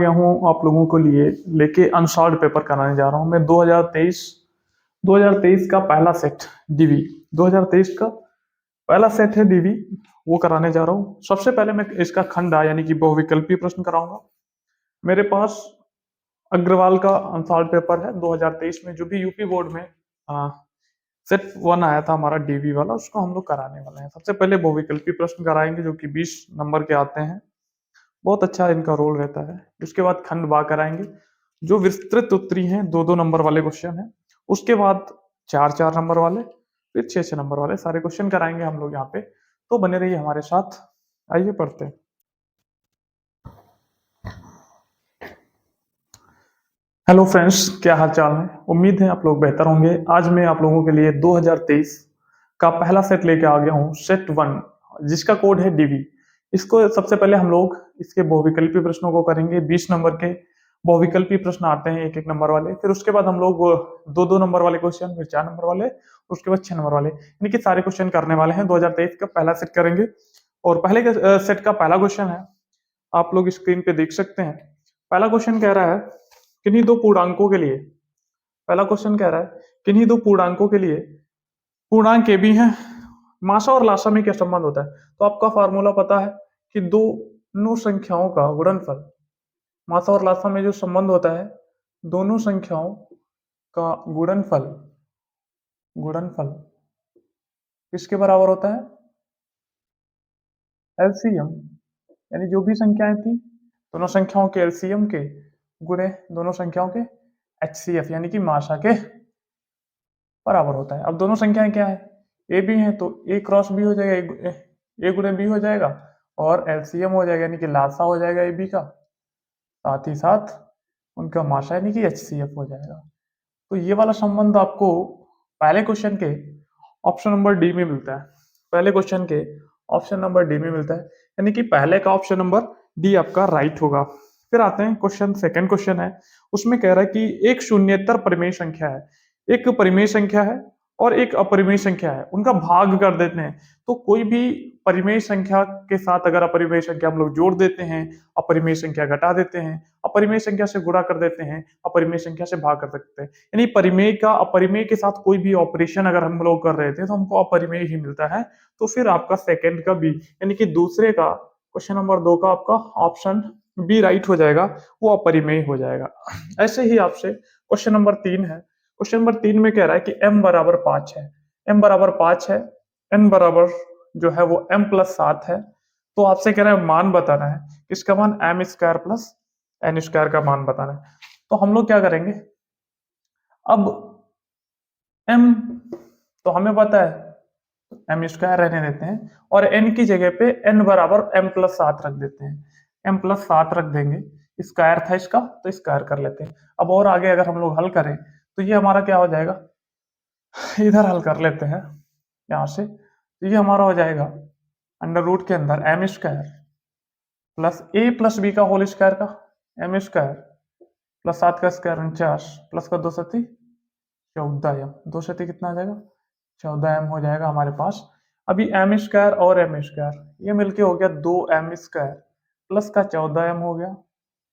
गया हूँ आप लोगों को लिए लेके अनसॉल्व्ड पेपर कराने जा रहा हूँ मैं 2023 का पहला सेट डीवी 2023 का पहला सेट है डीवी वो कराने जा रहा हूँ। सबसे पहले मैं इसका खंडा यानी कि बहुविकल्पीय प्रश्न कराऊंगा। मेरे पास अग्रवाल का अनसॉल्व्ड पेपर है 2023 में, जो भी यूपी बोर्ड में सेट 1 आया था हमारा डीवी वाला, उसको हम लोग कराने वाले हैं। सबसे पहले बहुविकल्पीय प्रश्न कराएंगे जो कि 20 नंबर के आते हैं, बहुत अच्छा इनका रोल रहता है। उसके बाद खंड बा कराएंगे जो विस्तृत उत्तरी हैं, 2-2 नंबर वाले क्वेश्चन हैं। उसके बाद 4-4 नंबर वाले, फिर 6-6 नंबर वाले सारे क्वेश्चन कराएंगे हम लोग यहाँ पे। तो बने रहिए हमारे साथ, आइए पढ़ते हैं। हेलो फ्रेंड्स, क्या हाल चाल है? उम्मीद है आप लोग बेहतर होंगे। आज मैं आप लोगों के लिए 2023 का पहला सेट लेके आ गया हूँ, सेट 1, जिसका कोड है डीवी। इसको सबसे पहले हम लोग इसके बहुविकल्पी प्रश्नों को करेंगे। 20 नंबर के बहुविकल्पी प्रश्न आते हैं, 1-1 नंबर वाले। फिर उसके बाद हम लोग 2-2 नंबर वाले क्वेश्चन, फिर 4 नंबर वाले, उसके बाद 6 नंबर वाले, यानी कि सारे क्वेश्चन करने वाले हैं। 2023 का पहला सेट करेंगे और पहले के सेट का पहला क्वेश्चन है, आप लोग स्क्रीन पे देख सकते हैं। पहला क्वेश्चन कह रहा है किन्हीं दो पूर्णांकों के लिए, पहला क्वेश्चन कह रहा है किन्हीं दो पूर्णांकों के लिए पूर्णांक ए भी हैं, मासा और लासा में क्या संबंध होता है? तो आपका फार्मूला पता है कि दोनों संख्याओं का गुणनफल, मासा और लासा में जो संबंध होता है, दोनों संख्याओं का गुणनफल गुणनफल किसके बराबर होता है? एलसीएम, यानी जो भी संख्याएं थी दोनों संख्याओं के एलसीएम के गुणे दोनों संख्याओं के एचसीएफ यानी कि माशा के बराबर होता है। अब दोनों संख्याएं क्या है? ए बी है, तो ए क्रॉस बी हो जाएगा, ए गुणे बी हो जाएगा, और एलसीएम हो जाएगा यानी कि लासा हो जाएगा ए बी का, साथ ही साथ उनका माशा यानी कि एचसीएफ हो जाएगा। तो ये वाला संबंध आपको पहले क्वेश्चन के ऑप्शन नंबर डी में मिलता है। पहले क्वेश्चन के ऑप्शन नंबर डी में मिलता है, यानी कि पहले का ऑप्शन नंबर डी आपका राइट होगा। फिर आते हैं क्वेश्चन, सेकंड क्वेश्चन है, उसमें कह रहा है कि एक शून्येतर परिमेय संख्या है, एक परिमेय संख्या है और एक अपरिमेय संख्या है, उनका भाग कर देते हैं। तो कोई भी परिमेय संख्या के साथ अगर अपरिमेय संख्या हम लोग जोड़ देते हैं, अपरिमेय संख्या घटा देते हैं, अपरिमेय संख्या से गुणा कर देते हैं, अपरिमेय संख्या से भाग कर सकते हैं, यानी परिमेय का अपरिमेय के साथ कोई भी ऑपरेशन अगर हम लोग कर रहे थे तो हमको अपरिमेय ही मिलता है। तो फिर आपका सेकंड का बी यानी कि दूसरे का क्वेश्चन नंबर 2 का आपका ऑप्शन बी राइट हो जाएगा, वो अपरिमेय हो जाएगा। ऐसे ही आपसे क्वेश्चन नंबर 3 है। क्वेश्चन नंबर 3 में कह रहा है कि m बराबर 5 है, m बराबर 5 है, n बराबर जो है वो m प्लस 7 है। तो आपसे कह रहा है मान बताना है, किसका मान? m square plus n square का मान बताना है। तो हम लोग क्या करेंगे, अब m तो हमें पता है m स्क्वायर रहने देते हैं और n की जगह पे n बराबर m प्लस 7 रख देते हैं। m प्लस 7 रख देंगे, स्क्वायर था इसका तो स्क्वायर कर लेते हैं। अब और आगे अगर हम लोग हल करें तो ये हमारा क्या हो जाएगा, इधर हल कर लेते हैं यहाँ से, तो ये हमारा हो जाएगा अंडर रूट के अंदर m square plus a plus b का होल स्क्वायर का m स्क्वायर प्लस 7 का स्क्वायर 49 प्लस का 2 सती 14m, 2 सती कितना आ जाएगा? 14m हो जाएगा हमारे पास। अभी m स्क्वायर और m स्क्वायर ये मिलके हो गया 2m स्क्वायर प्लस का 14m हो गया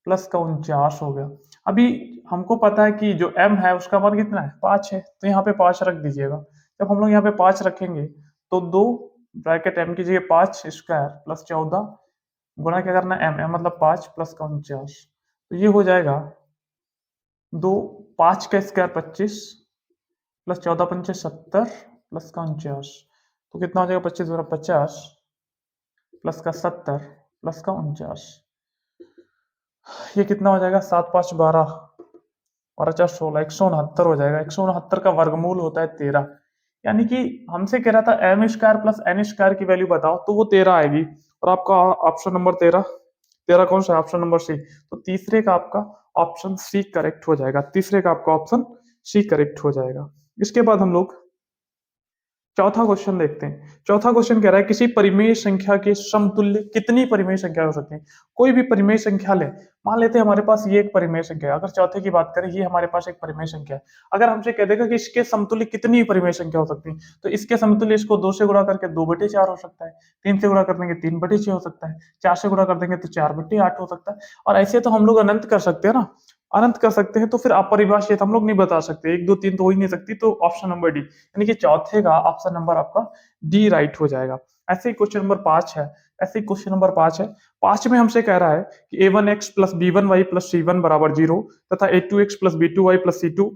प्लस का 49 हो गया। अभी हमको पता है कि जो m है उसका मान कितना है? 5 है, तो यहाँ पे 5 रख दीजिएगा। जब हम लोग यहाँ पे 5 रखेंगे तो 2 ब्रैकेट m की जगह 5 स्क्वायर प्लस 14 गुणा क्या करना है m मतलब 5 प्लस का 49, तो ये हो जाएगा 2, 5 का स्क्वायर 25 प्लस 14 पंचे 70 प्लस का 49, तो कितना हो जाएगा? 25 बटा 50 प्लस का 70 प्लस का 49, ये कितना हो जाएगा? 7-5-12 और 4-16, 169 हो जाएगा। 169 का वर्गमूल होता है 13, यानी कि हमसे कह रहा था m square plus n square की वैल्यू बताओ, तो वो 13 आएगी। और आपका ऑप्शन नंबर 13, 13 कौन सा है? Option number C. तो तीसरे का आपका ऑप्शन सी करेक्ट हो जाएगा, तीसरे का आपका ऑप्शन सी करेक्ट हो जाएगा। इसके बाद हम लोग चौथा क्वेश्चन देखते हैं। चौथा क्वेश्चन कह रहा है किसी परिमेय संख्या के समतुल्य कितनी परिमेय संख्या हो सकती है। कोई भी परिमेय संख्या ले, मान लेते हैं हमारे पास ये एक परिमेय संख्या है। अगर चौथे की बात करें, ये हमारे पास एक परिमेय संख्या है। अगर हमसे कह देगा कि इसके समतुल्य कितनी परिमेय संख्या हो सकती है, तो इसके समतुल्य इसको 2 से गुणा करके 2/4 हो सकता है, 3 से गुणा कर देंगे 3/6 हो सकता है, 4 से गुणा कर देंगे तो 4/8 हो सकता है। और ऐसे तो हम लोग अनंत कर सकते हैं ना, अनंत कर सकते हैं। तो फिर अपरिभाषित हम लोग नहीं बता सकते, 1 2 3 तो हो ही नहीं सकती। तो ऑप्शन नंबर डी, यानी कि चौथे का ऑप्शन नंबर आपका डी राइट हो जाएगा। ऐसे ही क्वेश्चन नंबर 5 है। ऐसे ही क्वेश्चन नंबर 5 है। 5 में हमसे कह रहा है कि a1x plus b1y plus c1 बराबर 0 तथा a2x plus b2y plus c2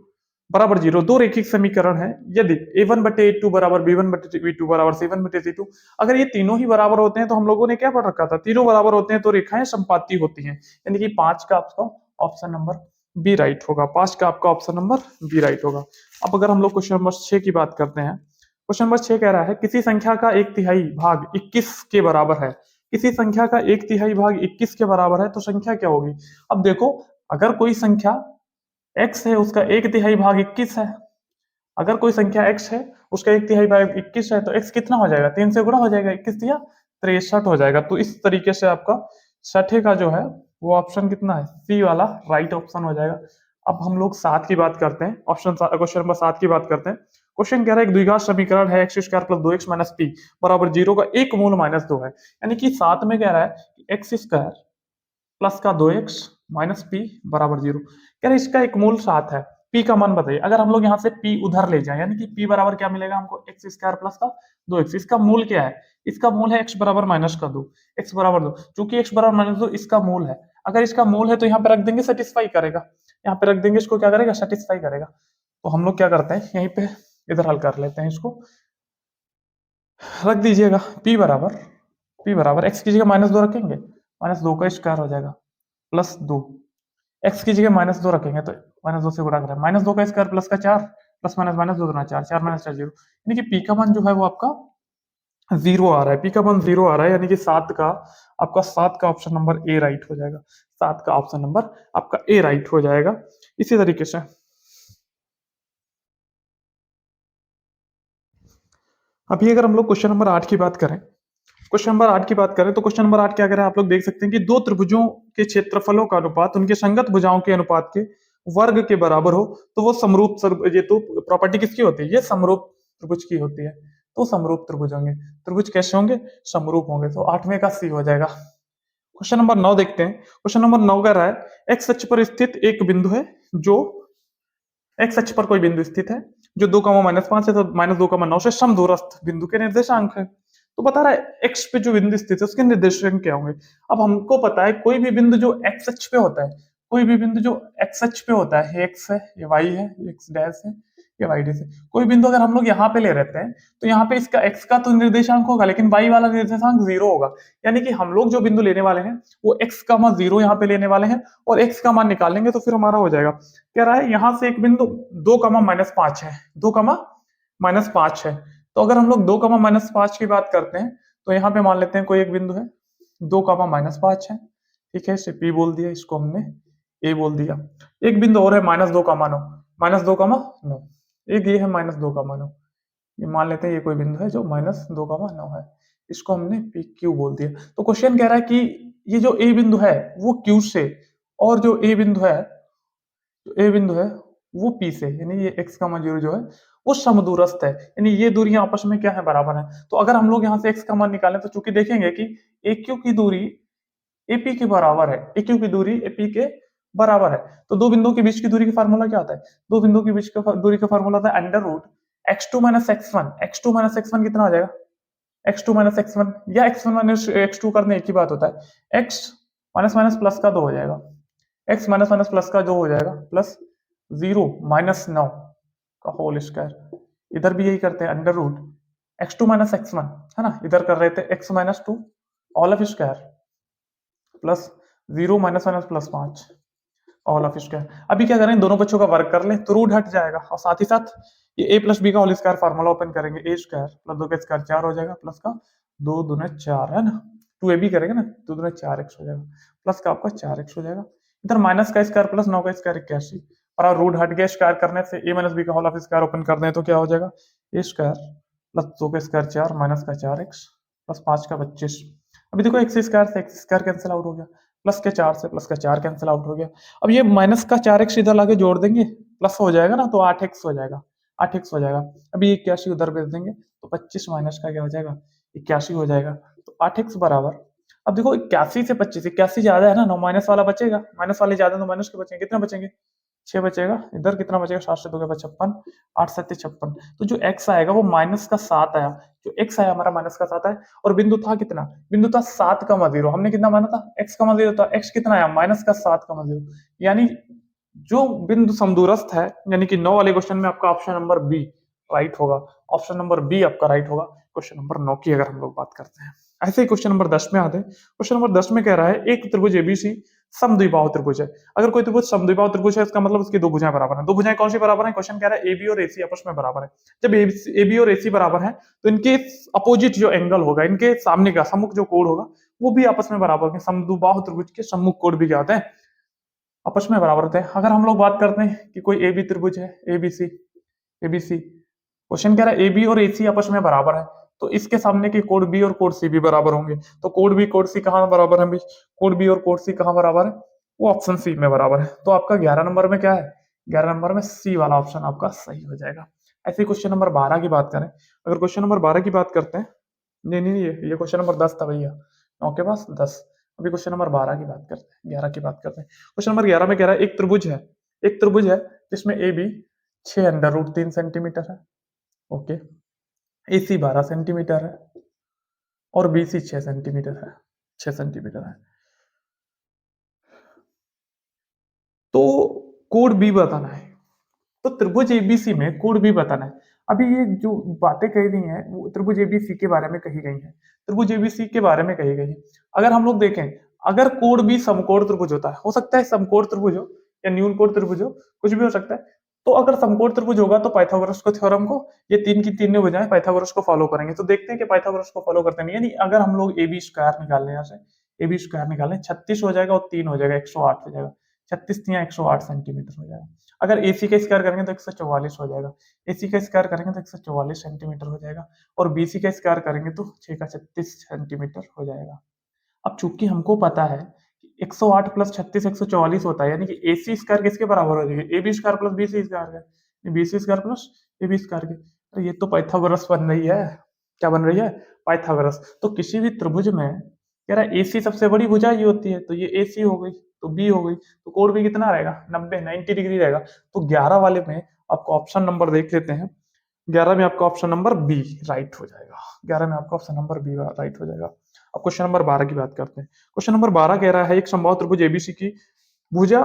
बराबर 0 दो रेखिक समीकरण है। यदि a1 बटे a2 बराबर b1 बटे b2 बराबर c1 बटे c2, अगर ये तीनों ही बराबर होते हैं तो हम लोगों ने क्या पढ़ रखा था, तीनों बराबर होते हैं तो रेखाएं संपाती होती हैं। यानी कि 5 का आपका ऑप्शन नंबर बी राइट होगा। 5 का आपका ऑप्शन नंबर बी राइट होगा। अब अगर हम लोग क्वेश्चन नंबर 6 की बात करते हैं, क्वेश्चन नंबर 6 कह रहा है किसी संख्या का 1/3 भाग 21 के बराबर है। किसी संख्या का 1/3 भाग 21 के बराबर है तो संख्या क्या होगी। अब देखो, अगर कोई संख्या x है, उसका 1/3 भाग 21 है। अगर कोई संख्या x है, उसका 1/3 भाग 21 है, तो x कितना हो जाएगा, 3 से गुणा हो जाएगा, 21 दिया 63 हो जाएगा। तो इस तरीके से आपका छठे का जो है वो ऑप्शन कितना है, सी वाला राइट ऑप्शन हो जाएगा। अब हम लोग 7 की बात करते हैं। क्वेश्चन नंबर 7 की बात करते हैं। क्वेश्चन कह रहा है एक द्विघात समीकरण है x square plus 2x minus P बराबर 0 का एक मूल -2 है। यानी कि 7 में कह रहा है कि x स्क्वायर प्लस का 2x माइनस पी बराबर 0। कह रहे इसका एक मूल 7 है। पी का मान बताइए। अगर हम लोग यहाँ से पी उधर ले जाए, यानी कि पी बराबर क्या मिलेगा हमको, एक्स स्क्वायर प्लस का 2x। इसका मूल क्या है, इसका मूल है x बराबर माइनस का 2, x बराबर 2। चूंकि x बराबर -2 इसका मूल है, अगर इसका मूल है तो यहाँ पे रख देंगे सेटिस्फाई करेगा। यहाँ पे रख देंगे, इसको क्या करेगा, सेटिस्फाई करेगा। तो हम लोग क्या करते हैं, यहीं पे इधर हल कर लेते हैं। इसको रख दीजिएगा, p बराबर x की जगह -2 रखेंगे, -2 का स्क्वायर हो जाएगा प्लस 2। x की जगह -2 रखेंगे तो -2 से गुणा करें, -2 का स्क्वायर प्लस का 4 प्लस माइनस -2 दूना 4, 4 माइनस 4 0। यानी कि p का मान जो है वो आपका 0 आ रहा है। p का मान 0 आ रहा है, यानी कि 7 का आपका 7 का ऑप्शन नंबर ए राइट हो जाएगा। 7 का ऑप्शन नंबर आपका ए राइट हो जाएगा। इसी तरीके से अभी अगर हम लोग क्वेश्चन नंबर 8 की बात करें, क्वेश्चन नंबर 8 की बात करें तो क्वेश्चन नंबर 8 क्या कह रहा है, आप लोग देख सकते हैं कि दो त्रिभुजों के क्षेत्रफलों का अनुपात उनके संगत भुजाओं के अनुपात के वर्ग के बराबर हो तो वो समरूप ये तो प्रॉपर्टी किसकी होती है, ये समरूप त्रिभुज की होती है। तो समरूप त्रिभुज होंगे। त्रिभुज कैसे होंगे, समरूप होंगे। तो 8वें का सी हो जाएगा। क्वेश्चन नंबर 9 देखते हैं। क्वेश्चन नंबर 9 कह रहा है एक्स अक्ष पर स्थित एक बिंदु है जो एक्स अक्ष पर कोई बिंदु स्थित है जो 2, -5 है तो -2, 9 से समदूरस्थ बिंदु के निर्देशांक है। तो बता रहा है एक्स पे जो बिंदु स्थित है उसके निर्देशांक क्या होंगे। अब हमको पता है कोई भी बिंदु जो एक्स अक्ष पे होता है, कोई भी बिंदु जो एक्स अक्ष पे होता है, ये एक्स है, ये वाई है, ये एक्स डैश है, ये वाई डैश है। कोई बिंदु अगर हम लोग यहाँ पे ले रहते हैं तो यहाँ पे इसका एक्स का तो निर्देशांक होगा लेकिन वाई वाला निर्देशांक 0 होगा। यानी कि हम लोग जो बिंदु लेने वाले हैं वो एक्स का मान 0 यहाँ पे लेने वाले हैं और एक्स का मान निकालेंगे तो फिर हमारा हो जाएगा। कह रहा है यहां से एक बिंदु 2, -5 है, 2, -5 है। तो अगर हम लोग 2, -5 की बात करते हैं तो यहाँ पे मान लेते हैं कोई एक बिंदु है 2, -5 है। ठीक है, इसे पी बोल दिया, इसको हमने ए बोल दिया। एक बिंदु और है -2, -2, एक ये है -2, ये मान लेते हैं ये कोई बिंदु है जो -2, है। इसको हमने पी क्यू बोल दिया। तो क्वेश्चन कह रहा है कि ये जो ए बिंदु है वो क्यू से और जो ए बिंदु है, जो ए बिंदु है वो पी से, यानी ये x का मान 0 जो है वो समदूरस्थ है। यानी ये दूरियां आपस में क्या है, बराबर है। तो अगर हम लोग यहाँ से x का मान निकालें तो चूंकि देखेंगे कि AQ की दूरी AP के बराबर है, AQ की दूरी AP के बराबर है। तो दो बिंदुओं के बीच की दूरी का फार्मूला क्या होता है, दो बिंदुओं के बीच का दूरी का फार्मूला होता है √x2 - x1। x2 - x1 कितना हो जाएगा, x2 - x1 या x1 - x2 करने एक ही बात होता है। x माइनस प्लस का 2 हो जाएगा, x माइनस प्लस का 2 हो जाएगा प्लस 0 -9 का होल स्क्वायर। इधर भी यही करते हैं, √x2 - x1 है ना, इधर कर रहे थे x - 2 all of square plus 0 -+5 all of square. अभी क्या करें, दोनों बच्चों का वर्क कर लें तो रूट हट जाएगा और साथ ही साथ ये a प्लस बी का होल स्क्वायर फार्मूला ओपन करेंगे, a स्क्वायर प्लस 2 का स्क्वायर 4 हो जाएगा प्लस का 2 दूने 4 है ना, 2ab करेंगे ना, 2 दूने 4x हो जाएगा प्लस का आपका 4x हो जाएगा। इधर माइनस का स्क्वायर प्लस 9 का स्क्वायर 81 और रूट हट गया, स्क्वायर करने से a - b का होल ऑफ स्क्वायर ओपन कर दें तो क्या हो जाएगा, a स्क्वायर प्लस 2 का स्क्वायर 4 माइनस का 4x प्लस 5 का 25। अभी देखो एक्स स्क्वायर से एक्स स्क्वायर कैंसिल आउट हो गया, प्लस के 4 से प्लस का 4 कैंसिल आउट हो गया। अब ये माइनस का 4x इधर लाके जोड़ देंगे, प्लस हो जाएगा ना, तो 8x हो जाएगा, 8x हो जाएगा। अभी 81 उधर भेज देंगे तो 25 माइनस का क्या हो जाएगा, 81 हो जाएगा। तो 8x बराबर, अब देखो 81 से 25, 81 ज्यादा है ना, 9 माइनस वाला बचेगा, माइनस वाले ज्यादा तो माइनस के बचेंगे, कितना बचेंगे 6 बचेगा। इधर कितना बचेगा, 7 से 2 के बाद 56, 8 7 56। तो जो x आएगा वो माइनस का 7 आया, जो x आया हमारा माइनस का 7 आया। और बिंदु था कितना, बिंदु था 7 का 0, हमने कितना माना था, x का 0 था, x कितना आया माइनस का 7 का 0। यानी जो बिंदु समदूरस्थ है, यानी कि 9 वाले क्वेश्चन में आपका ऑप्शन नंबर बी राइट होगा, ऑप्शन नंबर बी आपका राइट होगा क्वेश्चन नंबर 9 की अगर हम लोग बात करते हैं। ऐसे ही क्वेश्चन नंबर 10 में आते हैं। क्वेश्चन नंबर 10 में कह रहा है एक त्रिभुज एबीसी समद्विबाहु त्रिभुज है। अगर कोई त्रिभुज समद्विबाहु त्रिभुज है इसका मतलब उसकी दो भुजाएं बराबर हैं। दो भुजाएं कौन सी बराबर हैं, क्वेश्चन कह रहा है एबी और एसी आपस में बराबर है। जब एबी और एसी बराबर है तो इनके अपोजिट जो एंगल होगा, इनके सामने का सम्मुख जो कोण होगा वो भी आपस में बराबर होंगे। समद्विबाहु त्रिभुज के सम्मुख कोण भी क्या होते हैं, आपस में बराबर होते हैं। अगर हम लोग बात करते हैं कि कोई एबी त्रिभुज है, एबीसी, एबीसी, क्वेश्चन कह रहा है एबी और एसी आपस में बराबर है, तो इसके सामने के कोण बी और कोण सी भी बराबर होंगे। तो कोण बी कोण सी कहां बराबर है, कोण बी और कोण सी कहां बराबर है, वो ऑप्शन सी में बराबर है। तो आपका 11 नंबर में क्या है, 11 नंबर में सी वाला ऑप्शन आपका सही हो जाएगा। ऐसे क्वेश्चन नंबर 12 की बात करें, अगर क्वेश्चन नंबर 12 की बात करते हैं, नहीं नहीं नहीं, ये क्वेश्चन नंबर 10 था भैया, 9 के पास 10। अभी क्वेश्चन नंबर 12 की बात करते हैं, 11 की बात करते हैं। क्वेश्चन नंबर 11 में कह रहा है एक त्रिभुज है, एक त्रिभुज है जिसमें ए बी 6√3 सेंटीमीटर है, ओके, AC 12 सेंटीमीटर है और BC 6 सेंटीमीटर है, 6 सेंटीमीटर है। तो कोड बी बताना है, तो त्रिभुज एबीसी में कोड बी बताना है। अभी ये जो बातें कही गई हैं वो त्रिभुज एबीसी के बारे में कही गई हैं, त्रिभुज एबीसी के बारे में कही गई है। अगर हम लोग देखें, अगर कोड बी समकोण त्रिभुज होता है, हो सकता है समकोण त्रिभुज हो या न्यून कोण त्रिभुज हो, कुछ भी हो सकता है। तो अगर समकोण त्रिभुज होगा तो पाइथागोरस को थ्योरम को, ये तीन की तीनों भुजाएं पाइथागोरस को फॉलो करेंगे। तो देखते हैं कि पाइथागोरस को फॉलो करते नहीं, यानी अगर हम लोग ए बी स्क्वायर निकाल लें, यहाँ से ए बी स्क्वायर निकालें, 36 हो जाएगा और 3 हो जाएगा, 108 हो जाएगा, 36 या 108 सेंटीमीटर हो जाएगा। अगर एसी का स्क्वायर करेंगे तो 144 हो जाएगा, एसी का स्क्वायर करेंगे तो 144 सेंटीमीटर हो जाएगा, और बीसी का स्क्वायर करेंगे तो 6 का 36 सेंटीमीटर हो जाएगा। अब चूंकि हमको पता है 108 प्लस 36 144 होता है, यानी कि एसी स्क्वायर किसके बराबर हो जाएगा, A B square plus B C square का, B C square plus A B square के। तो ये तो पाइथागोरस बन रही है, क्या बन रही है, पाइथागोरस। तो किसी भी त्रिभुज में कह रहा है एसी सबसे बड़ी भुजा ये होती है, तो ये एसी हो गई, तो बी हो गई, तो कोण भी कितना रहेगा 90 डिग्री रहेगा। तो 11 वाले में आपको ऑप्शन नंबर देख लेते हैं, 11 में आपका ऑप्शन नंबर बी राइट हो जाएगा, 11 में आपका ऑप्शन नंबर बी राइट हो जाएगा। अब क्वेश्चन नंबर 12 की बात करते हैं। क्वेश्चन नंबर 12 कह रहा है एक समबाहु त्रिभुज एबीसी की भुजा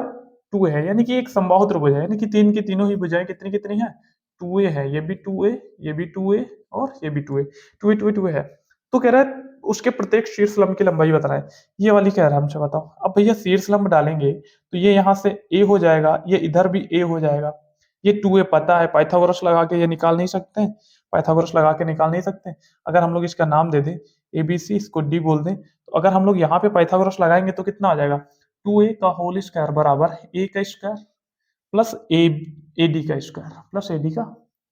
2 है, यानी कि एक समबाहु त्रिभुज है, यानी कि तीन की तीनों ही भुजाएं कितनी कितनी है, 2a है, ये भी 2a, ये भी 2a और ये भी 2a, 2a 2a 2a है। तो कह रहा है उसके प्रत्येक शीर्ष लंब की लंबाई बता रहा है, ये वाली कह रहा है हमसे, बताओ। अब भैया शीर्ष लंब डालेंगे तो ये यहाँ से a हो जाएगा, ये इधर भी a हो जाएगा, ये 2a पता है, पाइथागोरस लगा के ये निकाल नहीं सकते, पाइथागोरस लगा के निकाल नहीं सकते। अगर हम लोग इसका नाम दे दें एबीसी, इसको डी बोल दें, तो अगर हम लोग यहाँ पे पाइथागोरस लगाएंगे तो कितना आ जाएगा, 2a का होल स्क्वायर बराबर a का स्क्वायर प्लस ए डी का स्क्वायर प्लस ए डी का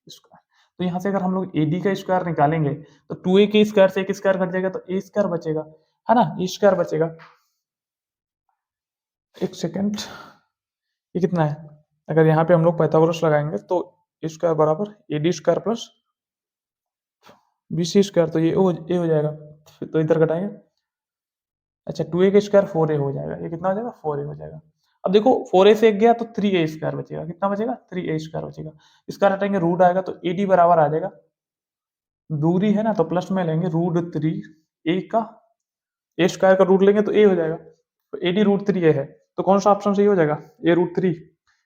स्क्वायर। तो यहाँ से अगर हम लोग ए डी का स्क्वायर निकालेंगे तो 2a के स्क्वायर से एक स्क्वायर घट जाएगा, तो ए स्क्वायर बचेगा, है ना, ए स्क्वायर बचेगा। एक सेकेंड, ये कितना है, अगर यहाँ पे हम लोग पाइथागोरस लगाएंगे तो ए स्क्वायर बराबर A D square plus B C square, तो ये ए हो जाएगा, तो इधर घटाएंगे, अच्छा 2a का स्क्वायर 4a हो जाएगा, ये कितना हो जाएगा 4a हो जाएगा। अब देखो 4a से एक गया तो 3a स्क्वायर बचेगा, कितना बचेगा 3a स्क्वायर बचेगा, इसका हटाएंगे रूट आएगा तो ad बराबर आ जाएगा, दूरी है ना तो प्लस में लेंगे रूट 3 a का, ए स्क्वायर का रूट लेंगे तो a हो जाएगा, तो ad √3a है, तो कौन सा ऑप्शन सही हो जाएगा, a√3,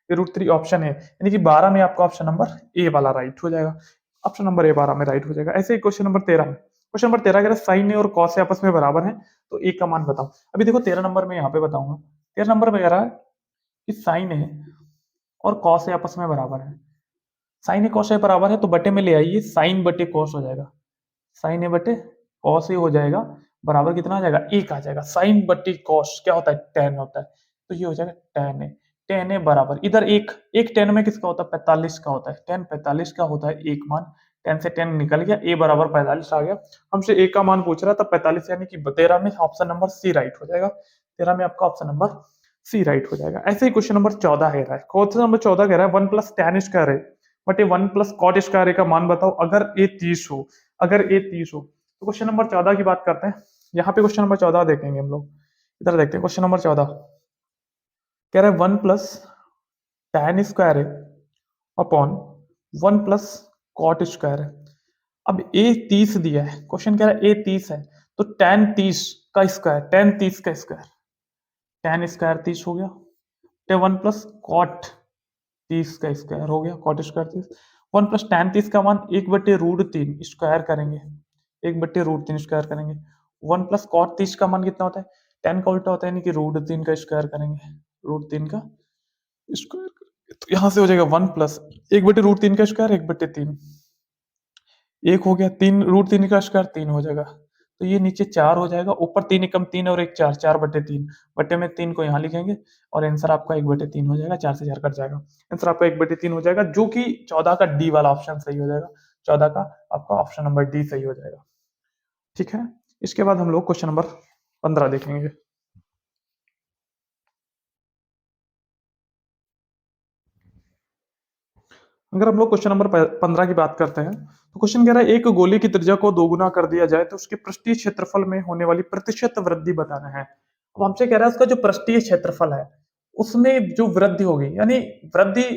a√3 ऑप्शन है, यानी कि 12 में आपका ऑप्शन नंबर ए वाला राइट हो जाएगा, ऑप्शन नंबर ए 12 में राइट हो जाएगा। ऐसे ही क्वेश्चन नंबर 13 में, क्वेश्चन नंबर 13 अगर साइन ए और कॉस ए आपस में बराबर है तो ए का मान बताओ। अभी देखो 13 नंबर में यहाँ पे बताऊंगा, 13 नंबर में कह रहा है कि साइन ए और कॉस ए आपस में बराबर है, साइन ए कॉस ए बराबर है तो बटे में ले आइए, साइन बटे कॉस हो जाएगा, साइन ए बटे कॉस ए हो जाएगा, बराबर कितना आ जाएगा एक आ जाएगा, साइन बटे कॉस क्या होता है टेन होता है, तो ये हो जाएगा टेन ए, टेन ए बराबर इधर एक, एक टेन में किसका होता है 45 का होता है, टेन 45 का होता है एक मान, 10 से 10 निकल गया, ए बराबर 45 आ गया। हमसे ए का मान पूछ रहा था 45, यानी कि 13 में ऑप्शन नंबर सी राइट हो जाएगा। 13 में आपका ऑप्शन नंबर सी राइट हो जाएगा। ऐसे ही क्वेश्चन नंबर 14 कह रहा है, क्वेश्चन नंबर 14 कह रहा है 1 प्लस tan स्क्वायर है बट ये 1 प्लस कॉट स्क्वायर ए का मान बताओ अगर ए 30 हो। अगर ए 30 हो तो क्वेश्चन नंबर 14 की बात करते हैं। यहाँ पे क्वेश्चन नंबर 14 देखेंगे हम लोग, इधर देखते हैं क्वेश्चन नंबर 14 कह रहा है 1 प्लस tan स्क्वायर है अपॉन 1 प्लस कॉट स्क्वायर है। अब ए 30 दिया है, क्वेश्चन कह रहा है ए 30 है तो tan 30 का स्क्वायर, tan 30 का स्क्वायर, tan स्क्वायर 30 हो गया, तो 1 प्लस कॉट 30 का स्क्वायर हो गया, कॉट स्क्वायर 30, 1 प्लस tan 30 का मान 1/√3 स्क्वायर करेंगे, 1/√3 स्क्वायर करेंगे। 1 प्लस कॉट 30 का मान कितना होता है, tan का उल्टा होता है, यानी कि √3 का स्क्वायर करेंगे, √3 का स्क्वायर करेंगे तो यहाँ से हो जाएगा 1 प्लस 1/√3 का स्क्वायर 1/3, एक हो गया, 3 √3 का स्क्वायर 3 हो जाएगा, तो ये नीचे 4 हो जाएगा, ऊपर 3 एकम 3 और एक 4, 4/3, बट्टे में 3 को यहाँ लिखेंगे और आंसर आपका 1/3 हो जाएगा, 4 से 4 कट जाएगा, आंसर आपका 1/3 हो जाएगा, जो कि 14 का डी वाला ऑप्शन सही हो जाएगा। 14 का आपका ऑप्शन नंबर डी सही हो जाएगा। ठीक है, इसके बाद हम लोग क्वेश्चन नंबर 15 देखेंगे। अगर हम लोग क्वेश्चन नंबर 15 की बात करते हैं तो क्वेश्चन कह रहा है एक गोले की त्रिज्या को दोगुना कर दिया जाए तो उसके पृष्ठीय क्षेत्रफल में होने वाली प्रतिशत वृद्धि बताना है। अब हमसे कह रहा है उसका जो पृष्ठीय क्षेत्रफल है उसमें जो वृद्धि होगी, यानी वृद्धि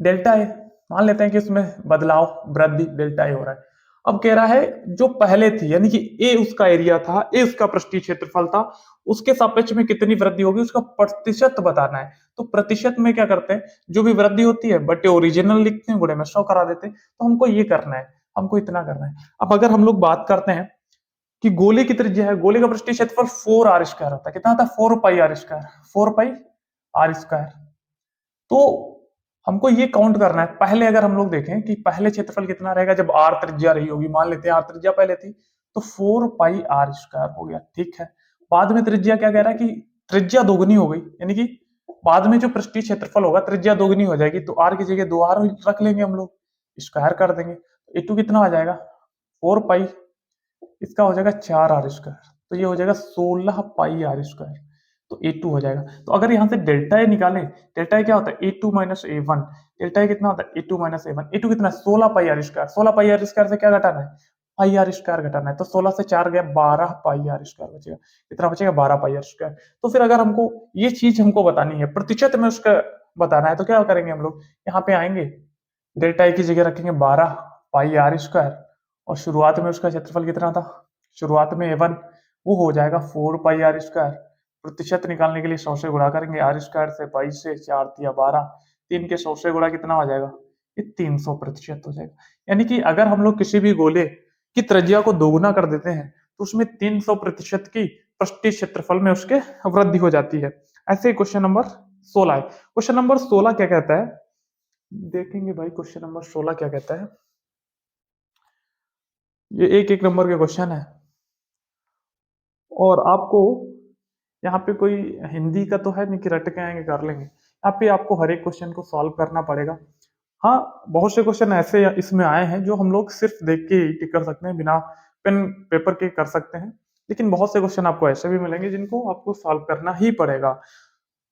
डेल्टा ए, मान लेते हैं कि उसमें बदलाव वृद्धि डेल्टा ए हो रहा है। अब कह रहा है जो पहले थी, यानी कि ए उसका एरिया था, ए उसका पृष्ठीय क्षेत्रफल था, उसके सापेक्ष में कितनी वृद्धि होगी उसका प्रतिशत बताना है। तो प्रतिशत में क्या करते हैं, जो भी वृद्धि होती है बट ओरिजिनल लिखते हैं, गुणे में 100 करा देते हैं, तो हमको ये करना है, हमको इतना करना है। अब अगर हम लोग बात करते हैं कि गोले की त्रिज्या है, गोले का पृष्ठीय क्षेत्रफल 4r स्क्वायर होता है, कितना होता है 4 pi R square, 4 pi R square. तो हमको ये काउंट करना है, पहले अगर हम लोग देखें कि पहले क्षेत्रफल कितना रहेगा जब आर त्रिज्या रही होगी, मान लेते हैं आर त्रिज्या पहले थी तो 4 पाई आर स्क्वायर हो गया, ठीक है। बाद में त्रिज्या क्या कह रहा है कि त्रिज्या दोगुनी हो गई, यानी कि बाद में जो पृष्ठीय क्षेत्रफल होगा त्रिज्या दोगुनी हो जाएगी, तो आर की जगह 2r रख लेंगे हम लोग, स्क्वायर कर देंगे, ए टू कितना आ जाएगा 4 पाई, इसका हो जाएगा 4r स्क्वायर, तो ये हो जाएगा 16 पाई आर स्क्वायर, तो A2 हो जाएगा। तो अगर यहाँ से डेल्टा ए निकालें, डेल्टा ए क्या होता है A2 minus A1, delta A कितना होता है A2 माइनस A1, A2 कितना है 16 pi R square, 16 pi R square से क्या घटाना है पाई आर स्क्वायर घटाना है, तो 16 से 4 गया 12 पाई आर स्क्वायर बचेगा, कितना बचेगा 12 पाई आर स्क्वायर। तो फिर अगर हमको ये चीज हमको बतानी है, प्रतिशत में उसका बताना है, तो क्या करेंगे हम लोग, यहाँ पे आएंगे, डेल्टा ए की जगह रखेंगे 12 पाई आर स्क्वायर, और शुरुआत में उसका क्षेत्रफल कितना था, शुरुआत में A1 वो हो जाएगा 4 पाई आर स्क्वायर, प्रतिशत निकालने के लिए 100 से गुणा करेंगे, आर स्क्वायर से पाई से 4 तिया 12, 3 के 100 से गुणा कितना हो जाएगा, ये 300% हो जाएगा। यानी कि अगर हम लोग किसी भी गोले की त्रिज्या को दोगुना कर देते हैं तो उसमें 300% की पृष्ठीय क्षेत्रफल में उसके वृद्धि हो जाती है। ऐसे ही क्वेश्चन नंबर 16 है, क्वेश्चन नंबर 16 क्या कहता है, देखेंगे भाई क्वेश्चन नंबर 16 क्या कहता है। ये एक एक नंबर के क्वेश्चन है और आपको यहाँ पे कोई हिंदी का तो है नहीं कि रट के आएंगे कर लेंगे, यहाँ पे आपको हर एक क्वेश्चन को सॉल्व करना पड़ेगा। हाँ, बहुत से क्वेश्चन ऐसे इसमें आए हैं जो हम लोग सिर्फ देख के ही टिक कर सकते हैं, बिना पेन पेपर के कर सकते हैं, लेकिन बहुत से क्वेश्चन आपको ऐसे भी मिलेंगे जिनको आपको सॉल्व करना ही पड़ेगा।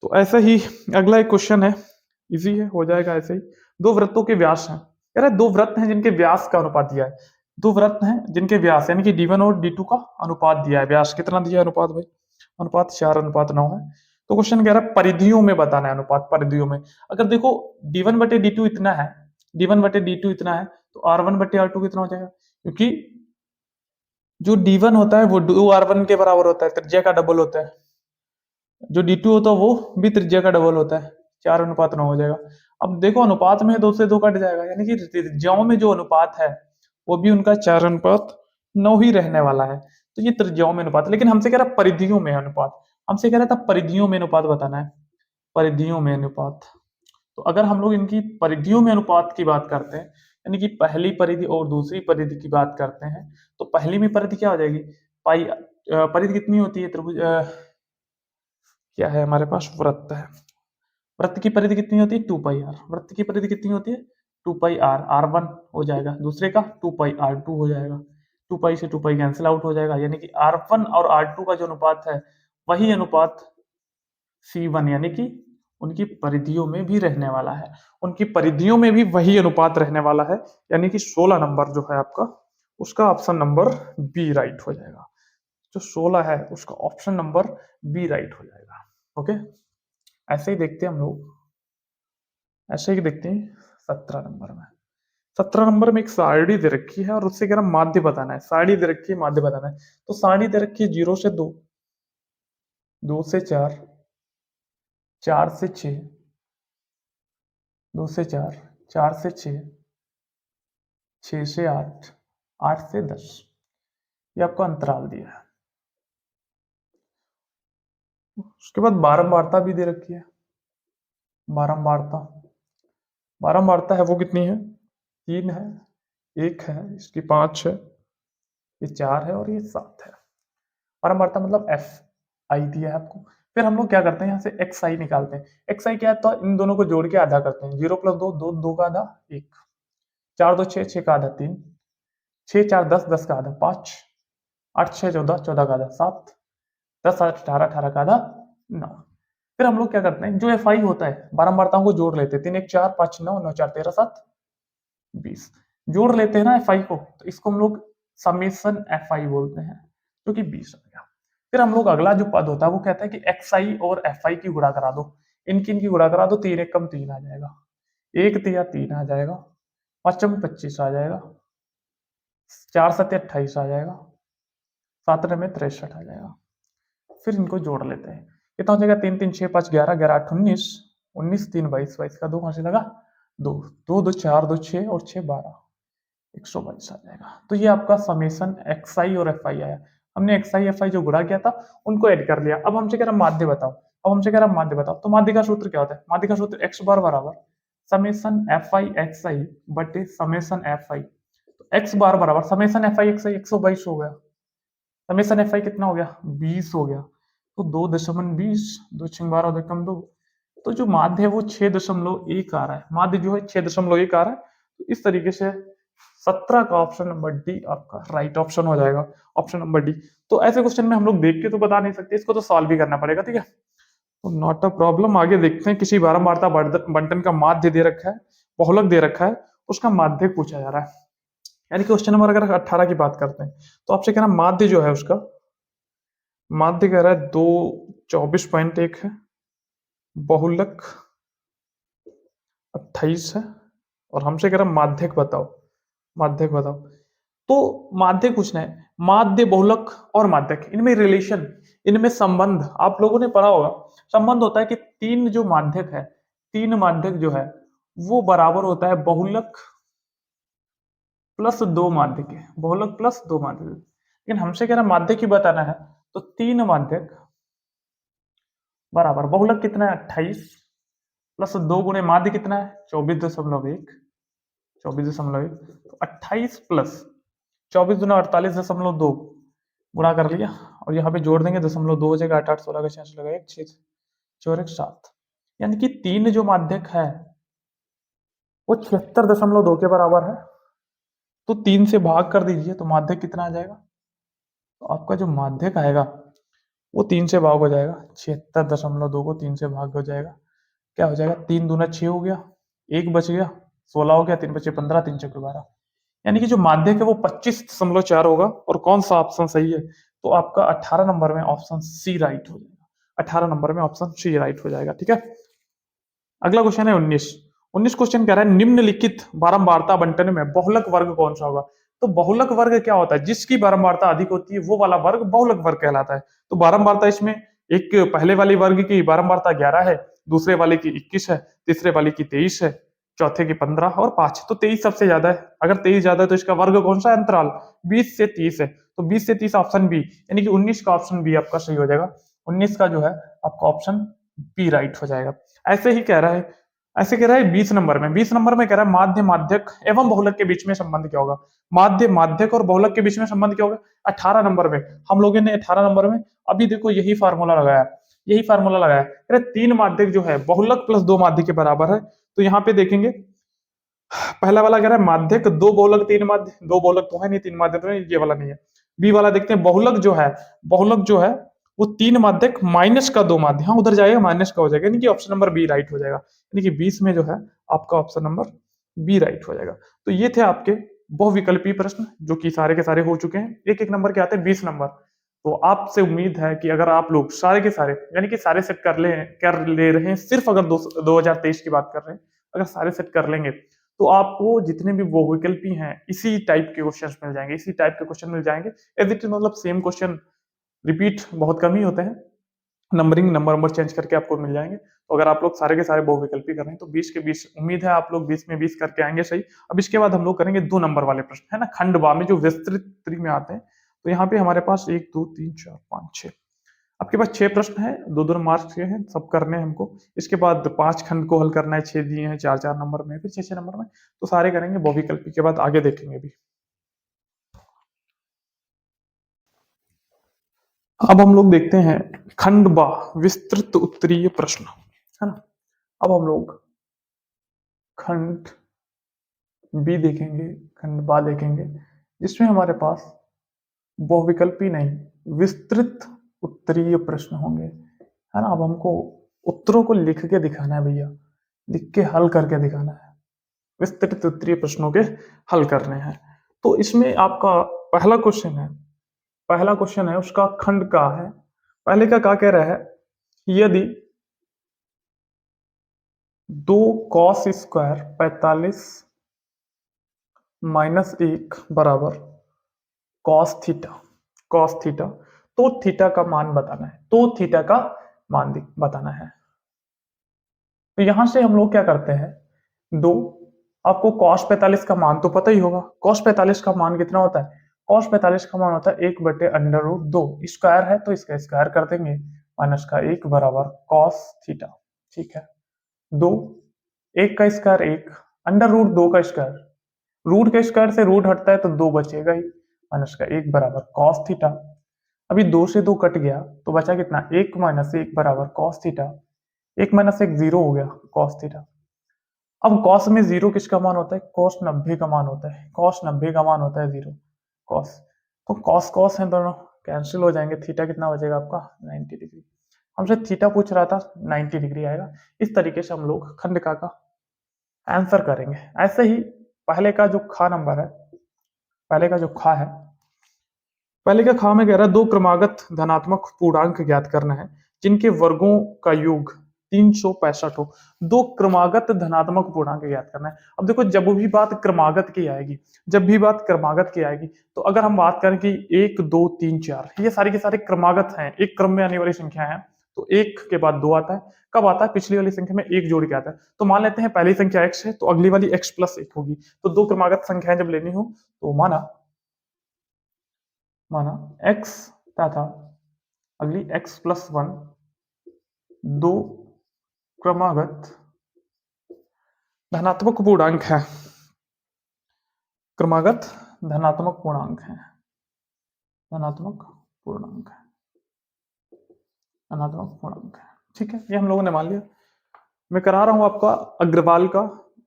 तो ऐसे ही अगला एक क्वेश्चन है, इजी है, हो जाएगा ऐसे ही। दो वृत्तों के व्यास हैं, कह रहे दो वृत्त हैं जिनके व्यास का अनुपात दिया है, दो वृत्त हैं जिनके व्यास यानी कि D1 और D2 का अनुपात दिया है, व्यास कितना दिया है अनुपात भाई, अनुपात 4:9 है। तो क्वेश्चन कह रहा है परिधियों में बताना है अनुपात, परिधियों में। अगर देखो D1/D2 इतना है, D1/D2 इतना है, तो R1/R2 कितना हो जाएगा, क्योंकि जो D1 होता है वो 2R1 के बराबर होता है, त्रिज्या का डबल होता है, जो D2 होता है वो भी त्रिज्या का डबल होता है, 4:9 हो जाएगा। अब देखो अनुपात में 2 से 2 कट जाएगा, यानी कि त्रिज्याओं में जो अनुपात है वो भी उनका 4:9 ही रहने वाला है, तो ये त्रिज्याओं में अनुपात। लेकिन हमसे कह रहा है परिधियों में अनुपात, हमसे कह रहा था परिधियों में अनुपात बताना है, परिधियों में अनुपात। तो अगर हम लोग इनकी परिधियों में अनुपात की बात करते हैं, यानी कि पहली परिधि और दूसरी परिधि की बात करते हैं, तो पहली में परिधि क्या हो जाएगी पाई, परिधि कितनी होती है त्रिभुज, क्या है हमारे पास वृत्त है, वृत्त की परिधि कितनी होती है 2 पाई आर, वृत्त की परिधि कितनी होती है टू पाई आर, R1 हो जाएगा, दूसरे का टू पाई R2 हो जाएगा, टू पाई से टू पाई कैंसिल आउट हो जाएगा, यानी कि R1 और R2 का जो अनुपात है वही अनुपात C1 यानी कि उनकी परिधियों में भी रहने वाला है, उनकी परिधियों में भी वही अनुपात रहने वाला है, यानी कि 16 नंबर जो है आपका, उसका ऑप्शन नंबर बी राइट हो जाएगा। जो 16 है उसका ऑप्शन नंबर बी राइट हो जाएगा। ओके, ऐसे ही देखते हैं हम लोग, ऐसे ही देखते हैं 17 नंबर में। 17 नंबर में एक सारणी दे रखी है और उससे कह रहा माध्य बताना है, सारणी दे रखी है माध्य बताना है, तो सारणी दे रखी है 0 से 2, 2 से 4, 4 से 6, 2 से 4, 4 से 6, 6 से 8, 8 से 10, ये आपको अंतराल दिया है। उसके बाद बारंबारता भी दे रखी है, बारंबारता, बारंबारता है वो कितनी है, 3 है, 1 है, इसकी 5 है, ये 4 है और ये 7 है। बारंबारता मतलब एफ आई दिया है आपको। फिर हम लोग क्या करते हैं, यहाँ से एक्स आई निकालते हैं। एक्स आई क्या है, तो इन दोनों को जोड़ के आधा करते हैं, 0 प्लस 2, 2, 2 का आधा 1, 4 2 6, 6 का आधा 3, 6 4 10, 10 का आधा 5, 8 6 14, 14 का आधा 7, 10 8 18, 18 का आधा 9। फिर हम लोग क्या करते हैं, जो एफ आई होता है बारंबारताओं को जोड़ लेते हैं, 3 1 4 5 9, 9 4 13 7 20, जोड़ लेते हैं ना एफ आई को, तो इसको हम लोग समेसन एफ आई बोलते हैं, जो कि 20 हो गया। फिर हम लोग अगला जो पद होता है वो कहता है कि एक्स आई और एफ आई की गुणा करा दो, इनकी गुणा करा दो, 3 1 कम 3 आ जाएगा, 1 तिया 3 आ जाएगा, 5 25 आ जाएगा, 4 7 28 आ जाएगा, 7 में 63 आ जाएगा। फिर इनको जोड़ लेते हैं, कितना हो जाएगा, 3 3 6 5 11, 11 8 19, 19 3 22, 22 का 2 कहाँ से लगा, 2 2 2 4 2 6 और 6 12, 122 आ जाएगा। तो ये आपका समेसन एक्स आई और एफ आई आया। हमने एक्स आई एफ आई जो गुणा किया था उनको ऐड कर लिया। अब हमसे कह रहा माध्य बताओ, अब हमसे कह रहा माध्य बताओ, तो माध्य का सूत्र क्या होता है, माध्य का सूत्र एक्स बार बराबर summation F I X I बटे समेसन एफ आई, तो एक्स बार बराबर समेसन एफ आई एक्स आई 122 हो गया, समेसन एफ आई कितना हो गया 20 हो गया, तो 2.20, 2 6 12 2 कम 2, तो जो माध्य है वो 6.1 आ रहा है, माध्य जो है 6.1 आ रहा है। तो इस तरीके से 17 का ऑप्शन नंबर डी आपका राइट ऑप्शन हो जाएगा, ऑप्शन नंबर डी। तो ऐसे क्वेश्चन में हम लोग देख के तो बता नहीं सकते, इसको तो सॉल्व भी करना पड़ेगा, ठीक है, तो नॉट अ प्रॉब्लम। आगे देखते हैं, किसी बारंबारता बंटन का माध्य दे रखा है, बहुलक दे रखा है, उसका माध्य पूछा जा रहा है, यानी क्वेश्चन नंबर अगर 18 की बात करते हैं तो आपसे कहना माध्य जो है उसका माध्य कह रहा है 224.1 है, बहुलक 28 है, और हमसे कह रहा माध्यक बताओ, माध्यक बताओ। तो माध्यक पूछना है, माध्य बहुलक और माध्यक इनमें रिलेशन, इनमें संबंध आप लोगों ने पढ़ा होगा, संबंध होता है कि तीन जो माध्यक है, तीन माध्यक जो है वो बराबर होता है बहुलक प्लस 2 माध्यक, बहुलक प्लस 2 माध्यक। लेकिन हमसे कह रहा माध्यक ही बताना है, तो 3 माध्यक बराबर बहुलक कितना है 28 प्लस 2 गुणे माध्य कितना है 24.1, 24.1, तो 28 प्लस 24 गुना 48.2 गुणा कर लिया, और यहाँ पे जोड़ देंगे 0.2 हो जाएगा, 8 8 16 का 66 लगा 1 6 4 1 7, यानी कि तीन जो माध्यक है वो 76.2 के बराबर है। तो 3 से भाग कर दीजिए तो माध्यक कितना आ जाएगा, तो आपका जो माध्यक आएगा वो 3 से भाग हो जाएगा, 76.2 को 3 से भाग हो जाएगा, क्या हो जाएगा 3 दूना 6 हो गया, 1 बच गया, 16 हो गया, 3 बचे 15, 3 चौके 12, यानी कि जो माध्यक है वो 25.4 होगा। और कौन सा ऑप्शन सही है, तो आपका 18 नंबर में ऑप्शन सी राइट हो जाएगा, 18 नंबर में ऑप्शन सी राइट हो जाएगा, ठीक है। अगला क्वेश्चन है 19 क्वेश्चन कह रहा है निम्नलिखित बारंबारता बंटन में बहुलक वर्ग कौन सा होगा। तो बहुलक वर्ग क्या होता है, जिसकी बारंबारता अधिक होती है वो वाला वर्ग बहुलक वर्ग कहलाता है। तो बारंबारता इसमें एक पहले वाली वर्ग की बारंबारता 11 है, दूसरे वाले की 21 है, तीसरे वाले की 23 है, चौथे की 15 और 5, तो 23 सबसे ज्यादा है। अगर 23 ज्यादा है तो इसका वर्ग कौन सा है, अंतराल 20 से 30 है, तो 20 से 30 ऑप्शन बी, यानी कि 19 का ऑप्शन बी आपका सही हो जाएगा। 19 का जो है आपका ऑप्शन बी राइट हो जाएगा। ऐसे ही कह रहा है, ऐसे कह रहा है 20 नंबर में, 20 नंबर में कह रहा है माध्य माध्यक एवं बहुलक के बीच में संबंध क्या होगा। माध्य माध्यक और बहुलक के बीच में संबंध क्या होगा, 18 नंबर में हम लोगों ने 18 नंबर में अभी देखो यही फार्मूला लगाया, यही फार्मूला लगाया, कह रहे तीन माध्यक जो है बहुलक प्लस 2 माध्यक के बराबर है। तो यहाँ पे देखेंगे पहला वाला कह रहा है माध्यक दो बहुलक तीन माध्य, दो बहुलक तो है नहीं, तीन माध्यक तो नहीं, ये वाला नहीं है। बी वाला देखते हैं, बहुलक जो है, बहुलक जो है वो तीन माध्यक माइनस का दो माध्य, हाँ उधर जाएगा माइनस का हो जाएगा, यानी कि ऑप्शन नंबर बी राइट हो जाएगा, यानी कि 20 में जो है आपका ऑप्शन नंबर बी राइट हो जाएगा। तो ये थे आपके बहुविकल्पी प्रश्न जो कि सारे के सारे हो चुके हैं, एक एक नंबर के आते हैं 20 नंबर। तो आपसे उम्मीद है कि अगर आप लोग सारे के सारे यानी कि सारे सेट कर ले रहे हैं, सिर्फ अगर 2023 की बात कर रहे हैं, अगर सारे सेट कर लेंगे तो आपको जितने भी वो विकल्पी हैं इसी टाइप के क्वेश्चन मिल जाएंगे, इसी टाइप के क्वेश्चन मिल जाएंगे। एज इट इज, मतलब सेम क्वेश्चन रिपीट बहुत कम ही होते हैं, नंबरिंग नंबर नंबर चेंज करके आपको मिल जाएंगे। तो अगर आप लोग सारे के सारे बहुविकल्पी कर रहे हैं तो 20 के 20 उम्मीद है आप लोग 20 में 20 करके आएंगे सही। अब इसके बाद हम लोग करेंगे 2 नंबर वाले प्रश्न, है ना, खंड बा में जो विस्तृत त्रि में आते हैं। तो यहाँ पे हमारे पास 1 2 3 4 5 6, आपके पास 6 प्रश्न है, दो दो मार्क्स के हैं, सब करने हैं हमको। इसके बाद 5 खंड को हल करना है, 6 दिए हैं, 4 4 नंबर में, फिर 6 6 नंबर में, तो सारे करेंगे बहुविकल्पी के बाद आगे देखेंगे भी। अब हम लोग देखते हैं खंड बा विस्तृत उत्तरीय प्रश्न, है ना। अब हम लोग खंड बी देखेंगे, खंड बा देखेंगे, जिसमें हमारे पास बहुविकल्पी नहीं विस्तृत उत्तरीय प्रश्न होंगे, है ना। अब हमको उत्तरों को लिख के दिखाना है भैया, लिख के हल करके दिखाना है, विस्तृत उत्तरीय प्रश्नों के हल करने हैं। तो इसमें आपका पहला क्वेश्चन है, पहला क्वेश्चन है उसका खंड का है, पहले का क्या कह रहा है, यदि 2 कॉस स्क्वायर 45 माइनस 1 बराबर कॉस थीटा, कॉस थीटा, तो थीटा का मान बताना है, तो थीटा का मान बताना है। तो यहां से हम लोग क्या करते हैं, दो, आपको cos 45 का मान तो पता ही होगा, cos 45 का मान कितना होता है, cos 45 का मान होता है 1/√2, स्क्वायर है तो इसका स्क्वायर कर देंगे, माइनस का 1 बराबर cos थीटा, ठीक है। दो, एक का स्क्वायर एक, √2 का स्क्वायर, रूट के स्क्वायर से रूट हटता है तो दो बचेगा ही, माइनस का 1 बराबर cos थीटा। अभी दो से दो कट गया तो बचा कितना, 1 माइनस 1 बराबर cos थीटा, 1 माइनस 1 जीरो हो गया cos थीटा। अब cos में जीरो किसका मान होता है, cos 90 का मान होता है, cos 90 का मान होता है जीरो, cos, तो cos cos है दोनों कैंसिल हो जाएंगे, थीटा कितना बचेगा आपका 90 डिग्री, हमसे थीटा पूछ रहा था 90 डिग्री आएगा। इस तरीके से हम लोग खंड का आंसर करेंगे। ऐसे ही पहले का जो खा नंबर है, पहले का जो खा है, पहले का खा में कह रहा है दो क्रमागत धनात्मक पूर्णांक ज्ञात करना है जिनके वर्गों का योग 365 हो, दो क्रमागत धनात्मक पूर्णांक ज्ञात करना है। अब देखो जब भी बात क्रमागत की आएगी, जब भी बात क्रमागत की आएगी, तो अगर हम बात करें कि 1 2 3 4 ये सारे के सारे क्रमागत हैं, एक क्रम में आने वाली संख्या है, तो एक के बाद दो आता है, कब आता है, पिछली वाली संख्या में एक जोड़ के आता है। तो मान लेते हैं पहली संख्या x है तो अगली वाली x प्लस एक होगी, तो दो क्रमागत संख्याएं जब लेनी हो तो माना माना x तथा अगली x प्लस वन, दो क्रमागत धनात्मक पूर्णांक है, क्रमागत धनात्मक पूर्णांक है, धनात्मक पूर्णांक है, धनात्मक पूर्णांक है, ठीक है, ये हम लोगों ने मान लिया। मैं करा रहा हूं आपका अग्रवाल का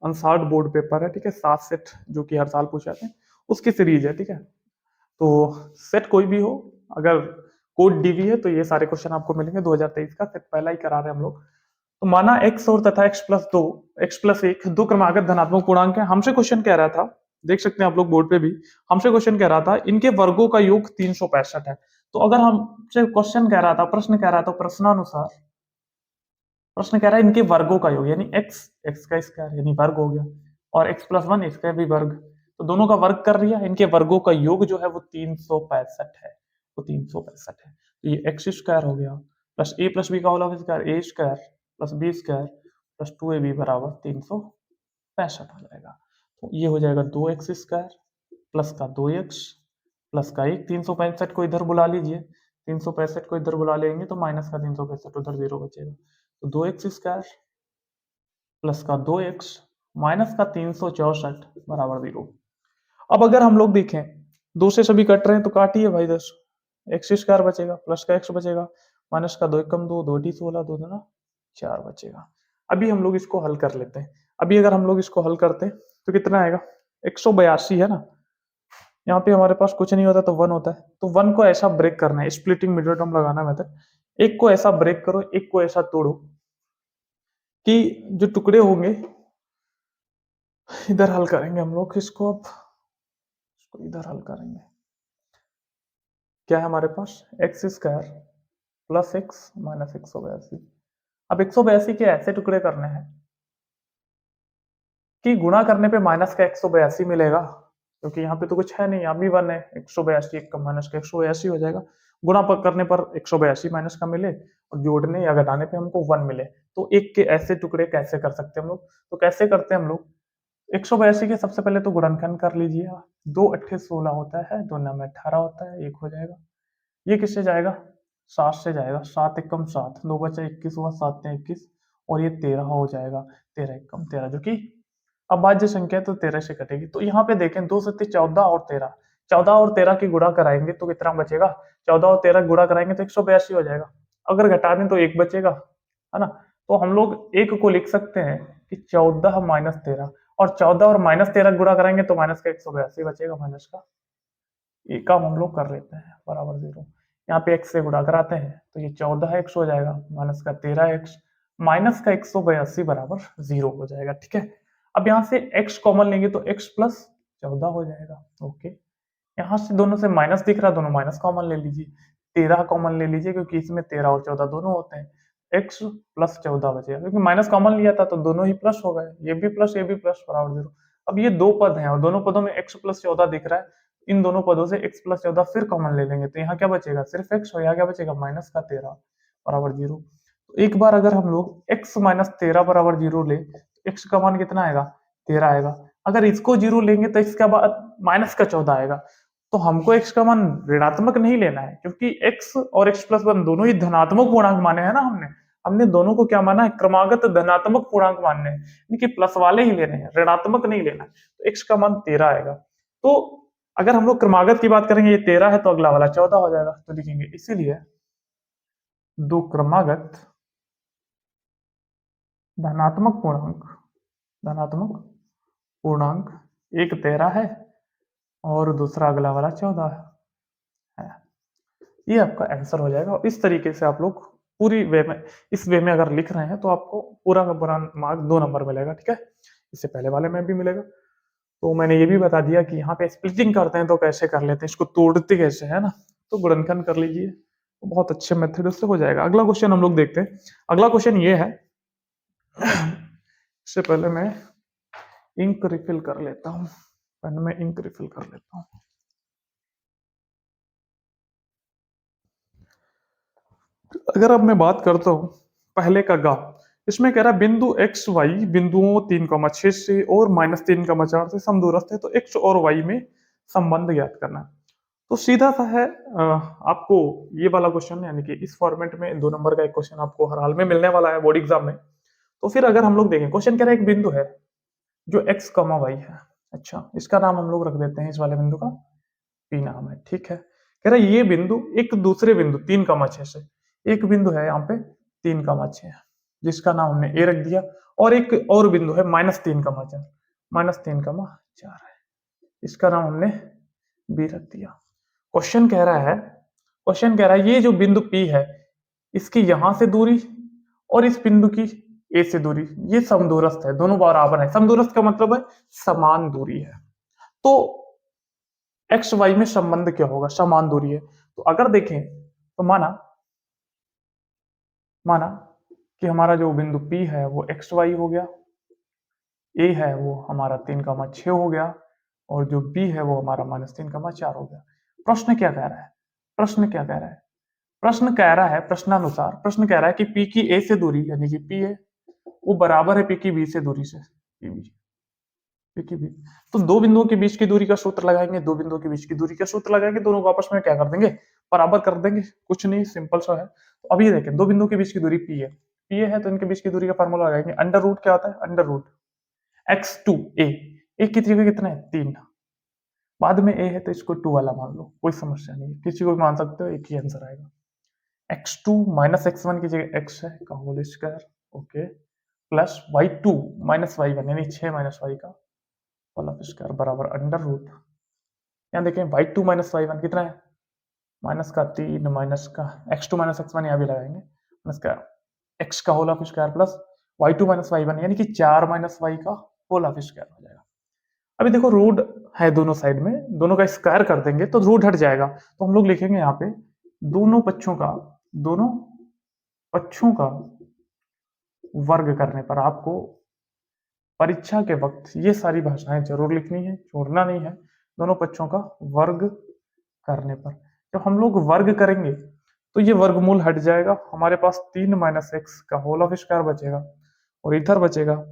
अनसार्ड बोर्ड पेपर है, ठीक है, 7 सेट जो कि हर साल पूछे जाते हैं उसकी सीरीज है, ठीक है। तो सेट कोई भी हो, अगर कोड डीवी है तो ये सारे क्वेश्चन आपको मिलेंगे, 2023 का सेट पहला ही करा रहे हैं हम लोग। तो माना x और तथा x प्लस दो, x प्लस एक, दो क्रमागत धनात्मक पूर्णांक है, हमसे क्वेश्चन कह रहा था, देख सकते हैं आप लोग बोर्ड पे भी, हमसे क्वेश्चन कह रहा था इनके वर्गों का योग 365 है। तो अगर हमसे क्वेश्चन कह रहा था, प्रश्न कह रहा था, प्रश्नानुसार प्रश्न कह रहा है इनके वर्गों का योग, यानी x, x का स्क्वायर यानी वर्ग हो गया, और x प्लस वन इसका भी वर्ग, तो दोनों का वर्ग कर लिया, इनके वर्गों का योग जो है वो 365 है, वो 365 है। तो ये एक्स स्क्वायर हो गया प्लस ए प्लस बी का whole square, A square plus B square plus 2ab बराबर 365 हो जाएगा। तो ये हो जाएगा 2x स्क्वायर प्लस का 2x प्लस का एक, 365 को इधर बुला लीजिए, 365 को इधर बुला लेंगे तो माइनस का 365 उधर जीरो बचेगा, तो 2x स्क्वायर प्लस का 2x माइनस का 364 बराबर जीरो। अब अगर हम लोग देखें दो से सभी कट रहे हैं तो काटिए भाई, 10 एक्स स्क्वायर बचेगा प्लस का एक्स बचेगा, माइनस का दो एक कम दो, दो टी 16, दो दूना 4 बचेगा। अभी हम लोग इसको हल कर लेते हैं। अभी अगर हम लोग इसको हल करते हैं तो कितना आएगा, 182 है ना, यहाँ पे हमारे पास कुछ नहीं होता तो 1 होता है, तो 1 को ऐसा ब्रेक करना है, स्प्लिटिंग मिडिल टर्म लगाना मेथड, एक को ऐसा ब्रेक करो, एक को ऐसा तोड़ो कि जो टुकड़े होंगे, इधर हल करेंगे हम लोग इसको, अब इसको इधर हल करेंगे। क्या है हमारे पास, X square plus X minus 182। अब 182 के ऐसे टुकड़े करने हैं कि गुणा करने पे माइनस का 182 मिलेगा, क्योंकि यहाँ पे तो कुछ है नहीं, यहाँ भी 1 है, 182 एक का माइनस का 182 हो जाएगा, गुणा पर करने पर 182 माइनस का मिले और जोड़ने या घटाने पे हमको 1 मिले। तो एक के ऐसे टुकड़े कैसे कर सकते हैं हम लोग, तो कैसे करते हैं हम लोग, 182 के सबसे पहले तो गुणनखंड कर लीजिए, 2 अट्ठे 16 होता है, 2 9 18 होता है, 1 हो जाएगा। ये किससे जाएगा, 7 से जाएगा, 7 एकम 7, 2 बचा 21 हुआ, 7 ने 21 और ये 13 हो जाएगा, 13 एकम 13 जो कि अभाज्य संख्या है, तो 13 से कटेगी। तो यहाँ पे देखें 2 सत्ते 14 और 13, 14 और 13 की गुणा कराएंगे तो कितना बचेगा, 14 और 13 गुणा कराएंगे तो 182 हो जाएगा, अगर घटा दें तो 1 बचेगा, है ना। तो हम लोग एक को लिख सकते हैं कि 14 माइनस 13, और 14 और माइनस 13 गुणा कराएंगे तो माइनस का 182 बचेगा, माइनस का। ये काम हम लोग कर लेते हैं, बराबर 0, यहाँ पे x से गुणा कराते हैं तो ये 14 x हो जाएगा, माइनस का 13x माइनस का 182 बराबर 0 हो जाएगा, ठीक है। अब यहाँ से x कॉमन लेंगे तो x प्लस 14 हो जाएगा, ओके। यहाँ से दोनों से माइनस दिख रहा, दोनों माइनस कॉमन ले लीजिए, 13 कॉमन ले लीजिए क्योंकि इसमें 13 और 14 दोनों होते हैं, x प्लस 14 बचेगा, क्योंकि माइनस कॉमन लिया था तो दोनों ही प्लस हो गए, ये भी प्लस ये भी प्लस, बराबर 0। अब ये दो पद हैं और दोनों पदों में x प्लस 14 दिख रहा है, इन दोनों पदों से x प्लस 14 फिर कॉमन ले लेंगे तो यहाँ क्या बचेगा, सिर्फ x, और यहाँ क्या बचेगा, माइनस का 13 बराबर 0। तो एक बार अगर हम लोग x माइनस 13 बराबर 0 ले तो x का मान कितना आएगा, 13 आएगा। अगर इसको 0 लेंगे तो x का बाद माइनस का 14 आएगा, तो हमको x का मान ऋणात्मक नहीं लेना है, क्योंकि x और x प्लस 1 दोनों ही धनात्मक पूर्णांक माने हैं ना, हमने हमने दोनों को क्या माना है, क्रमागत धनात्मक पूर्णांक मानने हैं, यानी कि प्लस वाले ही लेने हैं, ऋणात्मक नहीं लेना है। तो x का मान 13 आएगा। तो अगर हम लोग क्रमागत की बात करेंगे, ये 13 है तो अगला वाला 14 हो जाएगा, तो लिखेंगे इसीलिए दो क्रमागत धनात्मक पूर्णांक, धनात्मक पूर्णांक, एक 13 है और दूसरा अगला वाला 14 है। ये आपका आंसर हो जाएगा। और इस तरीके से आप लोग पूरी वे में, इस वे में अगर लिख रहे हैं तो आपको पूरा का पूरा मार्क 2 नंबर मिलेगा, ठीक है। इससे पहले वाले में भी मिलेगा। तो मैंने ये भी बता दिया कि यहाँ पे स्प्लिटिंग करते हैं तो कैसे कर लेते हैं, इसको तोड़ते कैसे है ना, तो गुणनखंड कर लीजिए, तो बहुत अच्छे मेथड से हो जाएगा। अगला क्वेश्चन हम लोग देखते हैं। अगला क्वेश्चन ये है, इससे पहले मैं इंक रिफिल कर लेता हूँ, पेन में इंक रिफिल कर लेता हूँ। अगर अब मैं बात करता हूँ पहले का गा, इसमें कह रहा है बिंदु एक्स वाई बिंदुओं 3,6 से और -3,4 से समदूरस्थ है, तो एक्स और वाई में संबंध ज्ञात करना है। तो सीधा सा है, आपको ये वाला क्वेश्चन, यानी कि इस फॉर्मेट में 2 नंबर का एक क्वेश्चन आपको हर हाल में मिलने वाला है बोर्ड एग्जाम में। तो फिर अगर हम लोग देखें, क्वेश्चन कह रहा है एक बिंदु है जो एक्स कमा वाई है, अच्छा इसका नाम हम लोग रख देते हैं, इस वाले बिंदु का पी नाम है, ठीक है। कह रहा है ये बिंदु एक दूसरे बिंदु 3,6 से, एक बिंदु है यहाँ पे 3,6 जिसका नाम हमने ए रख दिया, और एक और बिंदु है -3,4, -3,4 है, इसका नाम हमने बी रख दिया। क्वेश्चन कह रहा है, क्वेश्चन कह रहा है ये जो बिंदु पी है, इसकी यहां से दूरी और इस बिंदु की ए से दूरी, ये समदूरस्थ है, दोनों बराबर है। समदूरस्थ का मतलब है समान दूरी है। तो एक्स वाई में संबंध क्या होगा, समान दूरी है। तो अगर देखें तो माना माना कि हमारा जो बिंदु P है वो एक्स वाई हो गया, A है वो हमारा 3,6 हो गया, और जो B है वो हमारा -3,4 हो गया। प्रश्न क्या कह रहा है, प्रश्न क्या कह रहा है, प्रश्न कह रहा है, प्रश्नानुसार प्रश्न कह रहा है कि P की A से दूरी, यानी कि P है वो बराबर है P की B से दूरी से, P की B। तो दो बिंदुओं के बीच की दूरी का सूत्र लगाएंगे, दो बिंदुओं के बीच की दूरी का सूत्र लगाएंगे, दोनों को आपस में क्या कर देंगे, बराबर कर देंगे, कुछ नहीं, सिंपल सा है। तो अभी देखें, दो बिंदुओं के बीच की दूरी P है, P है तो इनके बीच की दूरी का फार्मूला लगाएंगे, अंडर रूट क्या होता है, अंडर रूट x2 a, एक की जगह कितना है 3, बाद में a है तो इसको 2 वाला मान लो, कोई समस्या नहीं है, किसी को भी मान सकते हो, एक ही आंसर आएगा। x2 -x1 की जगह x है का whole square, okay, plus y2 minus y1 यानी 6 माइनस y का होल ऑफ स्क्वायर बराबर अंडर रूट, यहाँ देखें y2 माइनस y1 कितना है, माइनस का 3 माइनस का x2 माइनस x1 यहाँ भी लगाएंगे, माइनस का x का whole of square plus y2 minus y1 यानी कि 4 माइनस y का होल ऑफ स्क्वायर हो जाएगा। अभी देखो रूट है दोनों साइड में, दोनों का स्क्वायर कर देंगे तो रूट हट जाएगा, तो हम लोग लिखेंगे यहाँ पे दोनों पक्षों का वर्ग करने पर। आपको परीक्षा के वक्त ये सारी भाषाएं जरूर लिखनी है, छोड़ना नहीं है। दोनों पक्षों का वर्ग करने पर जब हम लोग वर्ग करेंगे तो ये वर्गमूल हट जाएगा, हमारे पास 3 माइनस एक्स का होल ऑफ स्क्वायर बचेगा और इधर बचेगा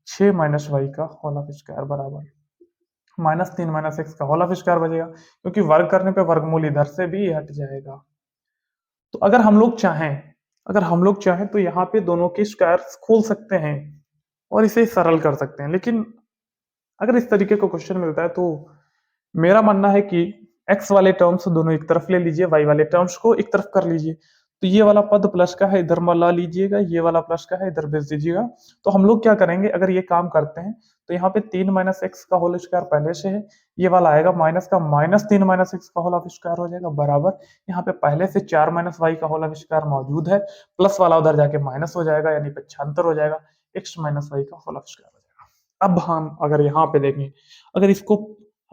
6 माइनस वाई का होल ऑफ स्क्वायर बराबर माइनस 3 माइनस एक्स का होल ऑफ स्क्वायर बचेगा, क्योंकि वर्ग करने पे वर्गमूल इधर से भी हट जाएगा। तो अगर हम लोग चाहें तो यहाँ पे दोनों के स्क्वायर खोल सकते हैं और इसे सरल कर सकते हैं, लेकिन अगर इस तरीके का क्वेश्चन मिलता है तो मेरा मानना है कि x वाले टर्म्स दोनों एक तरफ ले लीजिए, y वाले टर्म्स को एक तरफ कर लीजिए। तो ये वाला पद प्लस का है इधर ला लीजिएगा, ये वाला प्लस का है इधर भेज दीजिएगा। तो हम लोग क्या करेंगे, अगर ये काम करते हैं तो यहाँ पे 3 माइनस एक्स का होल स्क्वायर पहले से है, ये वाला आएगा माइनस का माइनस 3 माइनस एक्स का होल ऑफ स्क्वायर हो जाएगा बराबर, यहाँ पे पहले से 4 माइनस वाई का होल ऑफ स्क्वायर मौजूद है, प्लस वाला उधर जाके माइनस हो जाएगा यानी पक्षांतर हो जाएगा, एक्स माइनस वाई का होल ऑफ स्क्वायर हो जाएगा। अब हम अगर यहाँ पे देखें, अगर इसको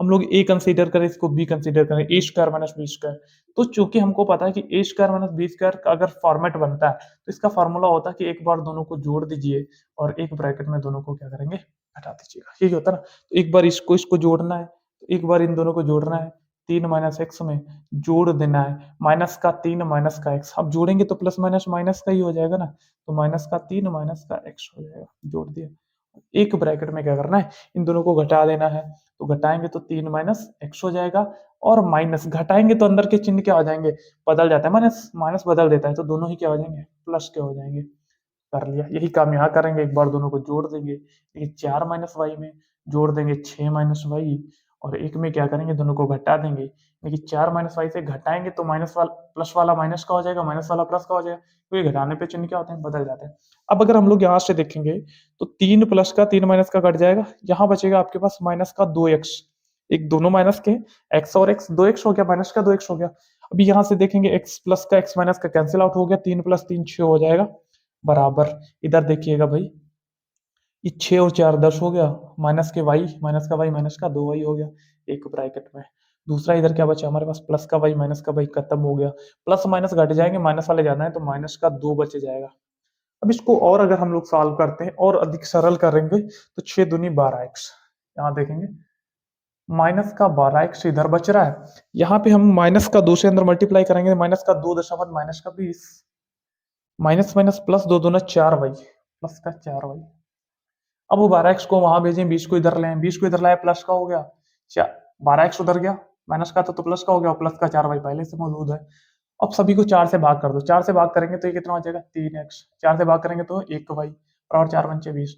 हम लोग ए कंसीडर करें, इसको बी कंसीडर करें, ए स्क्वायर माइनस बी स्क्वायर, तो चूंकि हमको पता है कि ए स्क्वायर माइनस बी स्क्वायर का अगर फॉर्मेट बनता है तो इसका फॉर्मूला होता है कि एक बार दोनों को जोड़ दीजिए और एक ब्रैकेट में दोनों को क्या करेंगे, हटा दीजिएगा। यही होता है ना। तो एक बार इसको जोड़ना है, तो एक बार इन दोनों को जोड़ना है, 3 माइनस एक्स में जोड़ देना है माइनस का 3 माइनस का एक्स, अब जोड़ेंगे तो प्लस माइनस माइनस का ही हो जाएगा ना, तो माइनस का 3 माइनस का एक्स हो जाएगा, जोड़ दिया। एक ब्रैकेट में क्या करना है, इन दोनों को घटा देना है, तो घटाएंगे तो 3 माइनस एक्स हो जाएगा, और माइनस घटाएंगे तो अंदर के चिन्ह क्या हो जाएंगे, बदल जाता है, माइनस माइनस बदल देता है, तो दोनों ही क्या हो जाएंगे, प्लस के हो जाएंगे। कर लिया, यही काम यहाँ करेंगे, एक बार दोनों को जोड़ देंगे, ये 4 माइनस वाई में जोड़ देंगे 6 माइनस वाई, और एक में क्या करेंगे, दोनों को घटा देंगे, देखिए 4 माइनस वाई से घटाएंगे तो माइनस वाला प्लस वाला माइनस का हो जाएगा, माइनस वाला प्लस का हो जाएगा, क्योंकि घटाने पे चिन्ह क्या होते हैं, बदल जाते हैं। अब अगर हम लोग यहाँ से देखेंगे तो 3 प्लस का 3 माइनस का कट जाएगा, यहाँ बचेगा आपके पास माइनस का 2x, एक दोनों माइनस के x और x 2x हो गया, माइनस का 2x हो गया। अभी यहाँ से देखेंगे x प्लस का x माइनस का कैंसिल आउट हो गया, 3 प्लस 3 6 हो जाएगा बराबर, इधर देखिएगा भाई, ये 6 और 4 10 हो गया, माइनस के वाई माइनस का वाई माइनस का 2 वाई हो गया एक ब्रैकेट में। दूसरा इधर क्या बचा हमारे पास, प्लस का वाई माइनस का वाई खत्म हो गया, प्लस माइनस घट जाएंगे, माइनस वाले जाना है तो माइनस का 2 बच जाएगा। अब इसको और अगर हम लोग सॉल्व करते हैं और अधिक सरल करेंगे तो 6 दूनी 12x, यहाँ देखेंगे माइनस का 12x इधर बच रहा है, यहाँ पे हम माइनस का 2 से अंदर मल्टीप्लाई करेंगे, माइनस का 2 दशमलव माइनस का 20, माइनस माइनस प्लस 2 दूना 4y, प्लस का 4y। अब वो 12x को वहां भेजें, 20 को इधर लाए, 20 को इधर लाए, प्लस का हो गया, 12x उधर गया, माइनस का था तो प्लस का हो गया, और प्लस का 4y पहले से मौजूद है। अब सभी को 4 से भाग कर दो, 4 से भाग करेंगे तो ये कितना हो जाएगा, 3x, 4 से भाग करेंगे तो 1y, और 4 पंचे 20।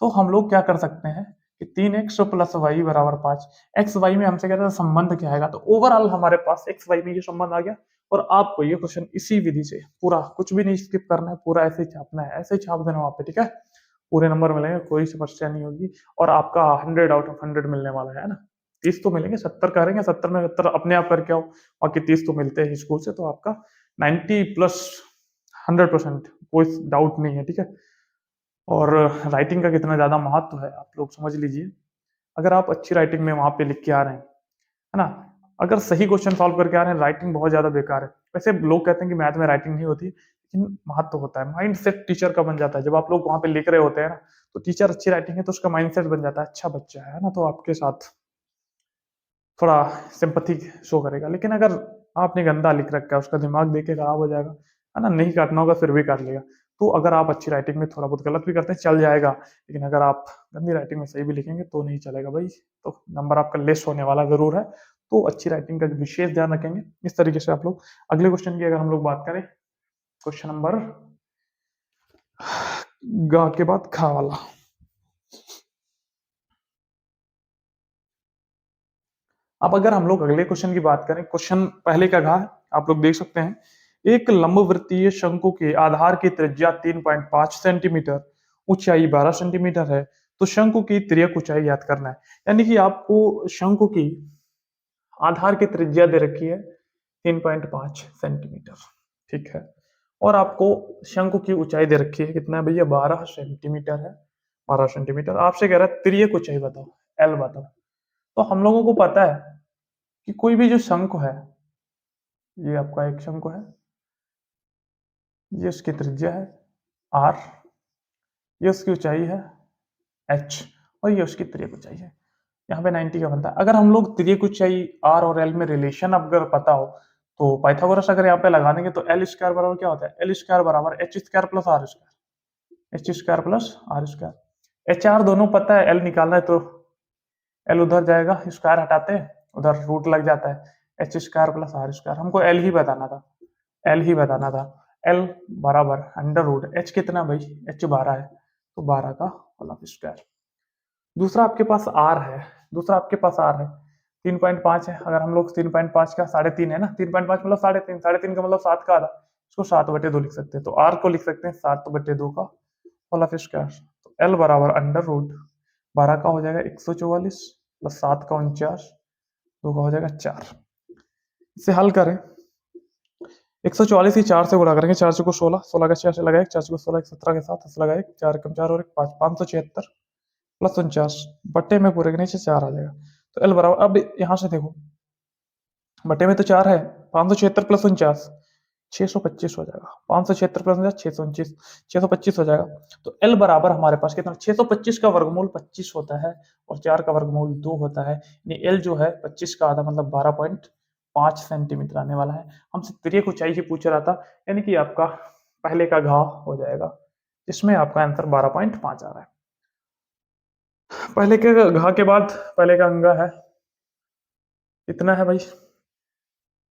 तो हम लोग क्या कर सकते हैं कि 3x प्लस वाई बराबर 5, एक्स वाई में हमसे कहते हैं संबंध क्या आएगा, तो ओवरऑल हमारे पास एक्स वाई में ये संबंध आ गया। और आपको ये क्वेश्चन इसी विधि से पूरा कुछ भी नहीं स्किप करना है, पूरा ऐसे ही छापना है, ऐसे ही छाप देना वहां पे, ठीक है, पूरे नंबर मिलेंगे, कोई समस्या नहीं होगी, और आपका 100 आउट ऑफ 100 मिलने वाला है ना। 30 तो मिलेंगे, 70 करेंगे, 70 में 70 अपने आप करके आओ, बाकी 30 तो मिलते हैं स्कूल से, तो आपका 90 प्लस 100%, कोई डाउट नहीं है, ठीक है। और राइटिंग का कितना ज्यादा महत्व है आप लोग समझ लीजिए, अगर आप अच्छी राइटिंग में वहां पे लिख के आ रहे हैं, है ना, अगर सही क्वेश्चन सॉल्व करके आ रहे हैं, राइटिंग बहुत ज्यादा बेकार है। वैसे लोग कहते हैं कि मैथ में राइटिंग नहीं होती, लेकिन महत्व होता है, माइंड सेट टीचर का बन जाता है, जब आप लोग वहां पे लिख रहे होते हैं ना, तो टीचर अच्छी राइटिंग है तो उसका माइंड सेट बन जाता है, अच्छा बच्चा है ना, तो आपके साथ थोड़ा सिंपथी शो करेगा। लेकिन अगर आपने गंदा लिख रखा है, उसका दिमाग देख के खराब हो जाएगा, है ना, नहीं काटना होगा फिर भी काट लेगा। तो अगर आप अच्छी राइटिंग में थोड़ा बहुत गलत भी करते हैं चल जाएगा, लेकिन अगर आप गंदी राइटिंग में सही भी लिखेंगे तो नहीं चलेगा भाई, तो नंबर आपका लेस होने वाला जरूर है। तो अच्छी राइटिंग का विशेष ध्यान रखेंगे। इस तरीके से आप लोग अगले क्वेश्चन की अगर हम लोग बात करें, क्वेश्चन नंबर गा के बाद खा वाला। अब अगर हम लोग अगले क्वेश्चन की बात करें, क्वेश्चन पहले का घा है, आप लोग देख सकते हैं, एक लंबवृत्तीय शंकु के आधार की त्रिज्या 3.5 सेंटीमीटर, ऊंचाई 12 सेंटीमीटर है, तो शंकु की तिर्यक ऊंचाई याद करना है। यानी कि आपको शंकु की आधार की त्रिज्या दे रखी है 3.5 सेंटीमीटर, ठीक है। और आपको शंकु की ऊंचाई दे रखी है कितना है भैया, 12 सेंटीमीटर है, 12 सेंटीमीटर। आपसे कह रहा है तिर्यक ऊंचाई बताओ, एल बताओ। तो हम लोगों को पता है कि कोई भी जो शंकु है, ये आपका एक शंकु है, ये उसकी त्रिज्या है आर, ये उसकी ऊंचाई है एच, और ये उसकी तिर्यक ऊंचाई है। यहाँ पे 90 का बनता है। अगर हम लोग तिर्यक ऊंचाई आर और एल में रिलेशन अगर पता हो, तो पाइथागोरस अगर यहाँ पे लगा देंगे तो एल स्क्वायर बराबर क्या होता है, एल स्क्वायर बराबर H square plus R square, H square plus R square. H R दोनों पता है, एल निकालना है तो एल उधर जाएगा, स्क्वायर हटाते हैं उधर रूट लग जाता है, H square plus R square. हमको एल ही बताना था, एल ही बताना था। एल बराबर अंडर रूट एच कितना भाई, एच 12 है, तो 12 का होल स्क्वायर। दूसरा आपके पास आर है, दूसरा आपके पास आर है 3.5 है। अगर हम लोग 3.5 का 3.5 है ना, 3.5 मतलब 3.5, 3.5 का मतलब 7 का आधा, इसको 7/2 लिख सकते हैं। तो आर को लिख सकते हैं 7/2 का होल स्क्वायर। तो एल बराबर अंडर रूट 12 का हो जाएगा 144 प्लस 7 का 49, 2 का हो जाएगा 4। इसे हल करें, 144 ही 4 से गुणा करेंगे, 4 को 16, 16 का 6 से लगाए, 4 को 16, 17 के साथ लगाए, 4 कम 4 और 1 5, 576 प्लस 49 बट्टे में पूरे के नीचे 4 आ जाएगा। तो एल बराबर, अब यहां से देखो बट्टे में तो 4 है, 576 प्लस 49 625 हो जाएगा, 576 प्लस 49 629, 625 हो जाएगा। तो एल बराबर हमारे पास कितना, 625 का वर्गमूल 25 होता है और 4 का वर्गमूल 2 होता है। यानी एल जो है 25 का आधा मतलब 12.5 सेंटीमीटर आने वाला है। हमसे तिर्यक ऊंचाई ही पूछ रहा था, यानी कि आपका पहले का घाव हो जाएगा, इसमें आपका आंसर 12.5 आ रहा है। पहले के घा के बाद पहले का अंगा है, कितना है भाई,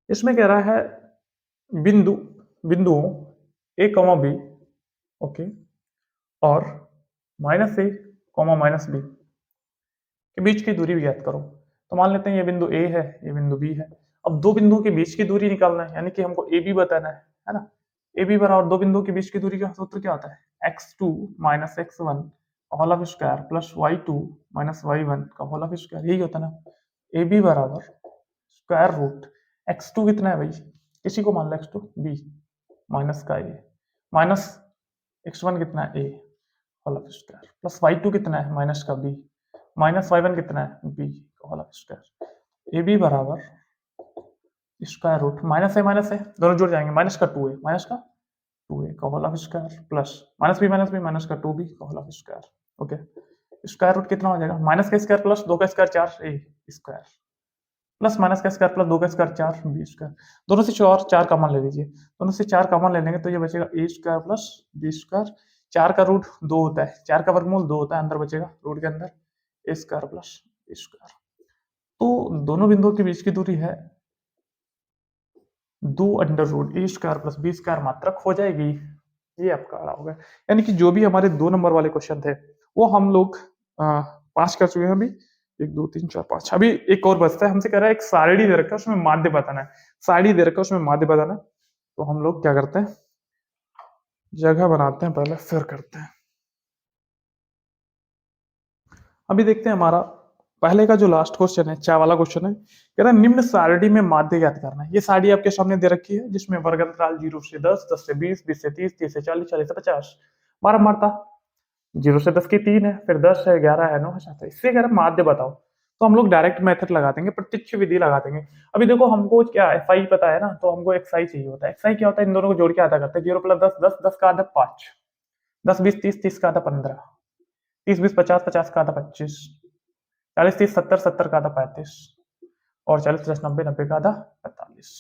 इसमें कह रहा है बिंदु बिंदुओं ए कॉमा बी, ओके, और माइनस ए कॉमा माइनस बी के बीच की दूरी ज्ञात करो। तो मान लेते हैं ये बिंदु ए है, ये बिंदु बी है। अब दो बिंदुओं के बीच की दूरी निकालना है, यानी कि हमको ए बी बताना है ना। ए बी बराबर दो बिंदुओं के बीच की दूरी का सूत्र क्या होता है, x2 माइनस x1 का whole of square plus y2 minus y1 का होल ऑफ स्क्वायर, यही होता है ना। ए बी बराबर स्क्वायर रूट x2 कितना है भाई, किसी को मान लो x2 b माइनस का ए माइनस x1 कितना है a whole of square plus y2 कितना है माइनस का b माइनस y1 कितना है b का whole of square. A B बराबर स्क्वायर रूट माइनस है दोनों जुड़ जाएंगे, माइनस का 2a माइनस का 2a का whole of square plus minus B minus का 2b का whole of square. Okay, square root कितना हो जाएगा, माइनस का स्क्वायर प्लस 2 का square 4a square plus minus का स्क्वायर प्लस 2 का स्क्वायर 4b स्क्वायर। दोनों से और 4 कॉमन ले लीजिए, दोनों से 4 कॉमन ले लेंगे तो ये बचेगा a square plus b square. 4 का रूट 2 होता है, 4 का वर्गमूल 2 होता है, अंदर बचेगा रूट के अंदर a square plus b square. तो दोनों बिंदुओं के बीच की दूरी है 2 अंडर रूट ए स्क्वायर प्लस बी स्क्वायर मात्रक हो जाएगी। ये आपका आड़ा होगा। यानी कि जो भी हमारे 2 नंबर वाले क्वेश्चन थे वो हम लोग पास कर चुके हैं अभी, 1 2 3 4 5। अभी एक और बचता है, हमसे कह रहा है एक सारणी दे रखा है उसमें माध्य बताना है, सारणी दे रखा है उसमें माध्य बताना है। तो हम लोग क्या करते हैं, जगह बनाते हैं पहले फिर करते हैं। अभी देखते हैं हमारा पहले का जो लास्ट क्वेश्चन है, चार वाला क्वेश्चन है, कह रहा है निम्न सारणी में माध्य ज्ञात करना है। ये सारणी आपके सामने दे रखी है जिसमें वर्ग अंतराल 0 से 10, 10 से 20, 20 से 30, 30 से 40, 40 से 50 बारंबारता 0 से 10 की 3 है, फिर 10 है, 11 है, 9 है, 7 है। इससे कह रहा है माध्य बताओ। तो हम लोग डायरेक्ट मेथड लगा देंगे, प्रत्यक्ष विधि लगा देंगे। अभी देखो हमको क्या एफ आई पता है ना, तो हमको एक्स आई चाहिए होता है। एक्स आई क्या होता है, इन दोनों को जोड़ के आधा करते हैं, 0 प्लस 10 10, 10 का आधा 5, 10 20 30, 30 का आधा 15, 30 20 50, 50 का आधा 25, 40 30 70, 70 का आधा 35, और 40 30 90, 90 का आधा 45।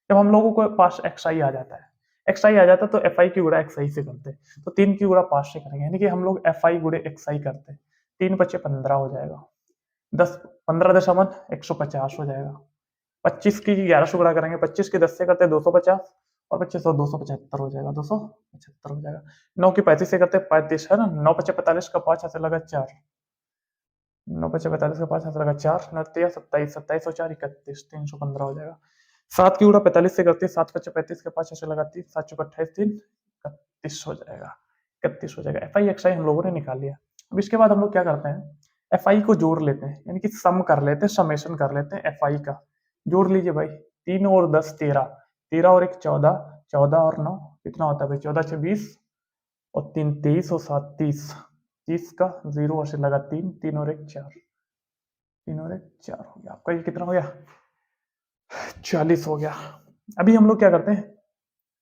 जब हम लोगों को पास एक्स आई आ जाता है, एक्स आई आ जाता है तो एफ आई की गुणा एक्स आई से करते हैं, तो 3 की गुणा 5 से करेंगे, यानी कि हम लोग एफ आई गुणे एक्स आई करते हैं। 3 बचे 15 हो जाएगा, 10 15 150 हो जाएगा। 25 की 11 से गुणा करेंगे, 25 की 10 से करते हैं 250, और 25 और 275 हो जाएगा, 275 हो जाएगा। 9 की 35 से करते हैं 35 है ना, 9 5 45 का 5 हाथ लगा 4, 9 5 45 का 5 हाथ लगा 4, 9 3 27, 27 और 4 31, 315 हो जाएगा। 7 की गुणा 45 से करते हैं, 7 5 35 का 5 ऐसे लगाती है, 7 चौक 28, 3 31 हो जाएगा। 31 हो जाएगा। एफ आई एक्स आई हम लोगों ने निकाल लिया। अब इसके बाद हम लोग क्या करते हैं, एफ आई को जोड़ लेते हैं, यानी कि सम कर लेते हैं, समेशन कर लेते हैं एफ आई का। जोड़ लीजिए भाई, 3 और 10 13, 13 और 1 14, 14 और 9 कितना होता है भाई, 14 26 और 3 23 और 7 30, 30 का 0 और से लगा 3, 3 और 1 4, 3 और 1 4 हो गया आपका। ये कितना हो गया, 40 हो गया। अभी हम लोग क्या करते हैं,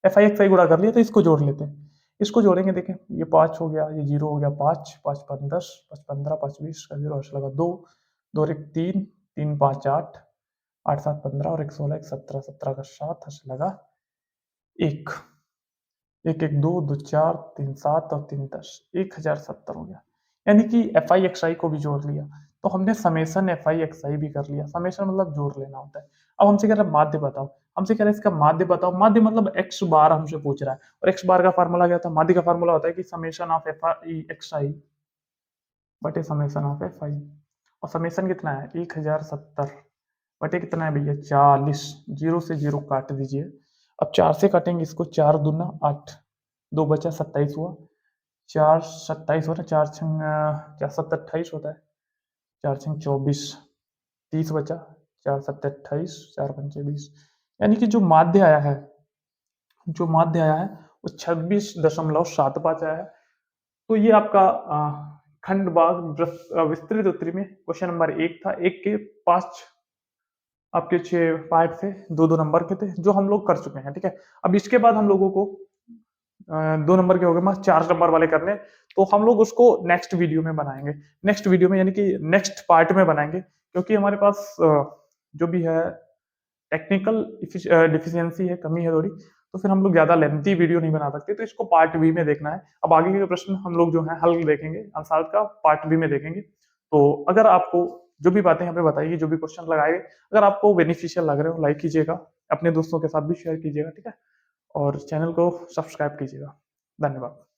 एफ आई एक्स आई गुणा कर लिया तो इसको जोड़ लेते हैं। इसको जोड़ेंगे, देखें ये 5 हो गया, ये 0 हो गया, 5 5 5 10, 5 15, 5 20 का 0 लगा 2, 2 और 1 3, 3 5 8, 8 7 15 और 1 16, 1 17, 17 का 7 लगा 1, 1 1 2 2 4 3 7 और 3 10, 1070 हो गया। यानी कि एफ आई एक्स आई को भी जोड़ लिया, तो हमने समेसन एफ आई एक्स आई भी कर लिया। समेसन मतलब जोड़ लेना होता है। अब हमसे कह रहा है माध्य बताओ, हमसे कह रहा है इसका माध्य बताओ। माध्य मतलब एक्स बार हमसे पूछ रहा है, और एक्स बार का फार्मूला क्या था, माध्य का फार्मूला होता है कि summation of F I X I बटे समेशन ऑफ एफ आई। और समेशन कितना है, 1070 बटे कितना है भैया, 40। 0 से 0 काट दीजिए। अब 4 से काटेंगे इसको, 4 दूना 8, 2 बचा 27 हुआ, 4 27 हो रहा है, 4 छंग 4 7 28 होता है, 4 छंग 24, 30 बचा, 4 7 28, 4 पंचे 20। यानी कि जो माध्य आया है, जो माध्य आया है वो 26.75 आया है। तो ये आपका खंड भाग विस्तृत उत्तरी में क्वेश्चन नंबर 1 था। एक के 5 आपके 6 पार्ट थे, 2 नंबर के थे, जो हम लोग कर चुके हैं। ठीक है, अब इसके बाद हम लोगों को 2 नंबर के हो गए, मैं 4 नंबर वाले करने, तो हम लोग उसको नेक्स्ट वीडियो में बनाएंगे। नेक्स्ट वीडियो में यानी कि नेक्स्ट पार्ट में बनाएंगे, क्योंकि हमारे पास जो भी है टेक्निकल डिफिशियंसी है, कमी है थोड़ी, तो फिर हम लोग ज्यादा लेंथी वीडियो नहीं बना सकते, तो इसको पार्ट बी में देखना है। अब आगे के प्रश्न हम लोग जो है हल देखेंगे, आंसर का पार्ट बी में देखेंगे। तो अगर आपको जो भी बातें यहाँ पे बताइए, जो भी क्वेश्चन लगाए, अगर आपको बेनिफिशियल लग रहे हो, लाइक कीजिएगा, अपने दोस्तों के साथ भी शेयर कीजिएगा। ठीक है, और चैनल को सब्सक्राइब कीजिएगा। धन्यवाद।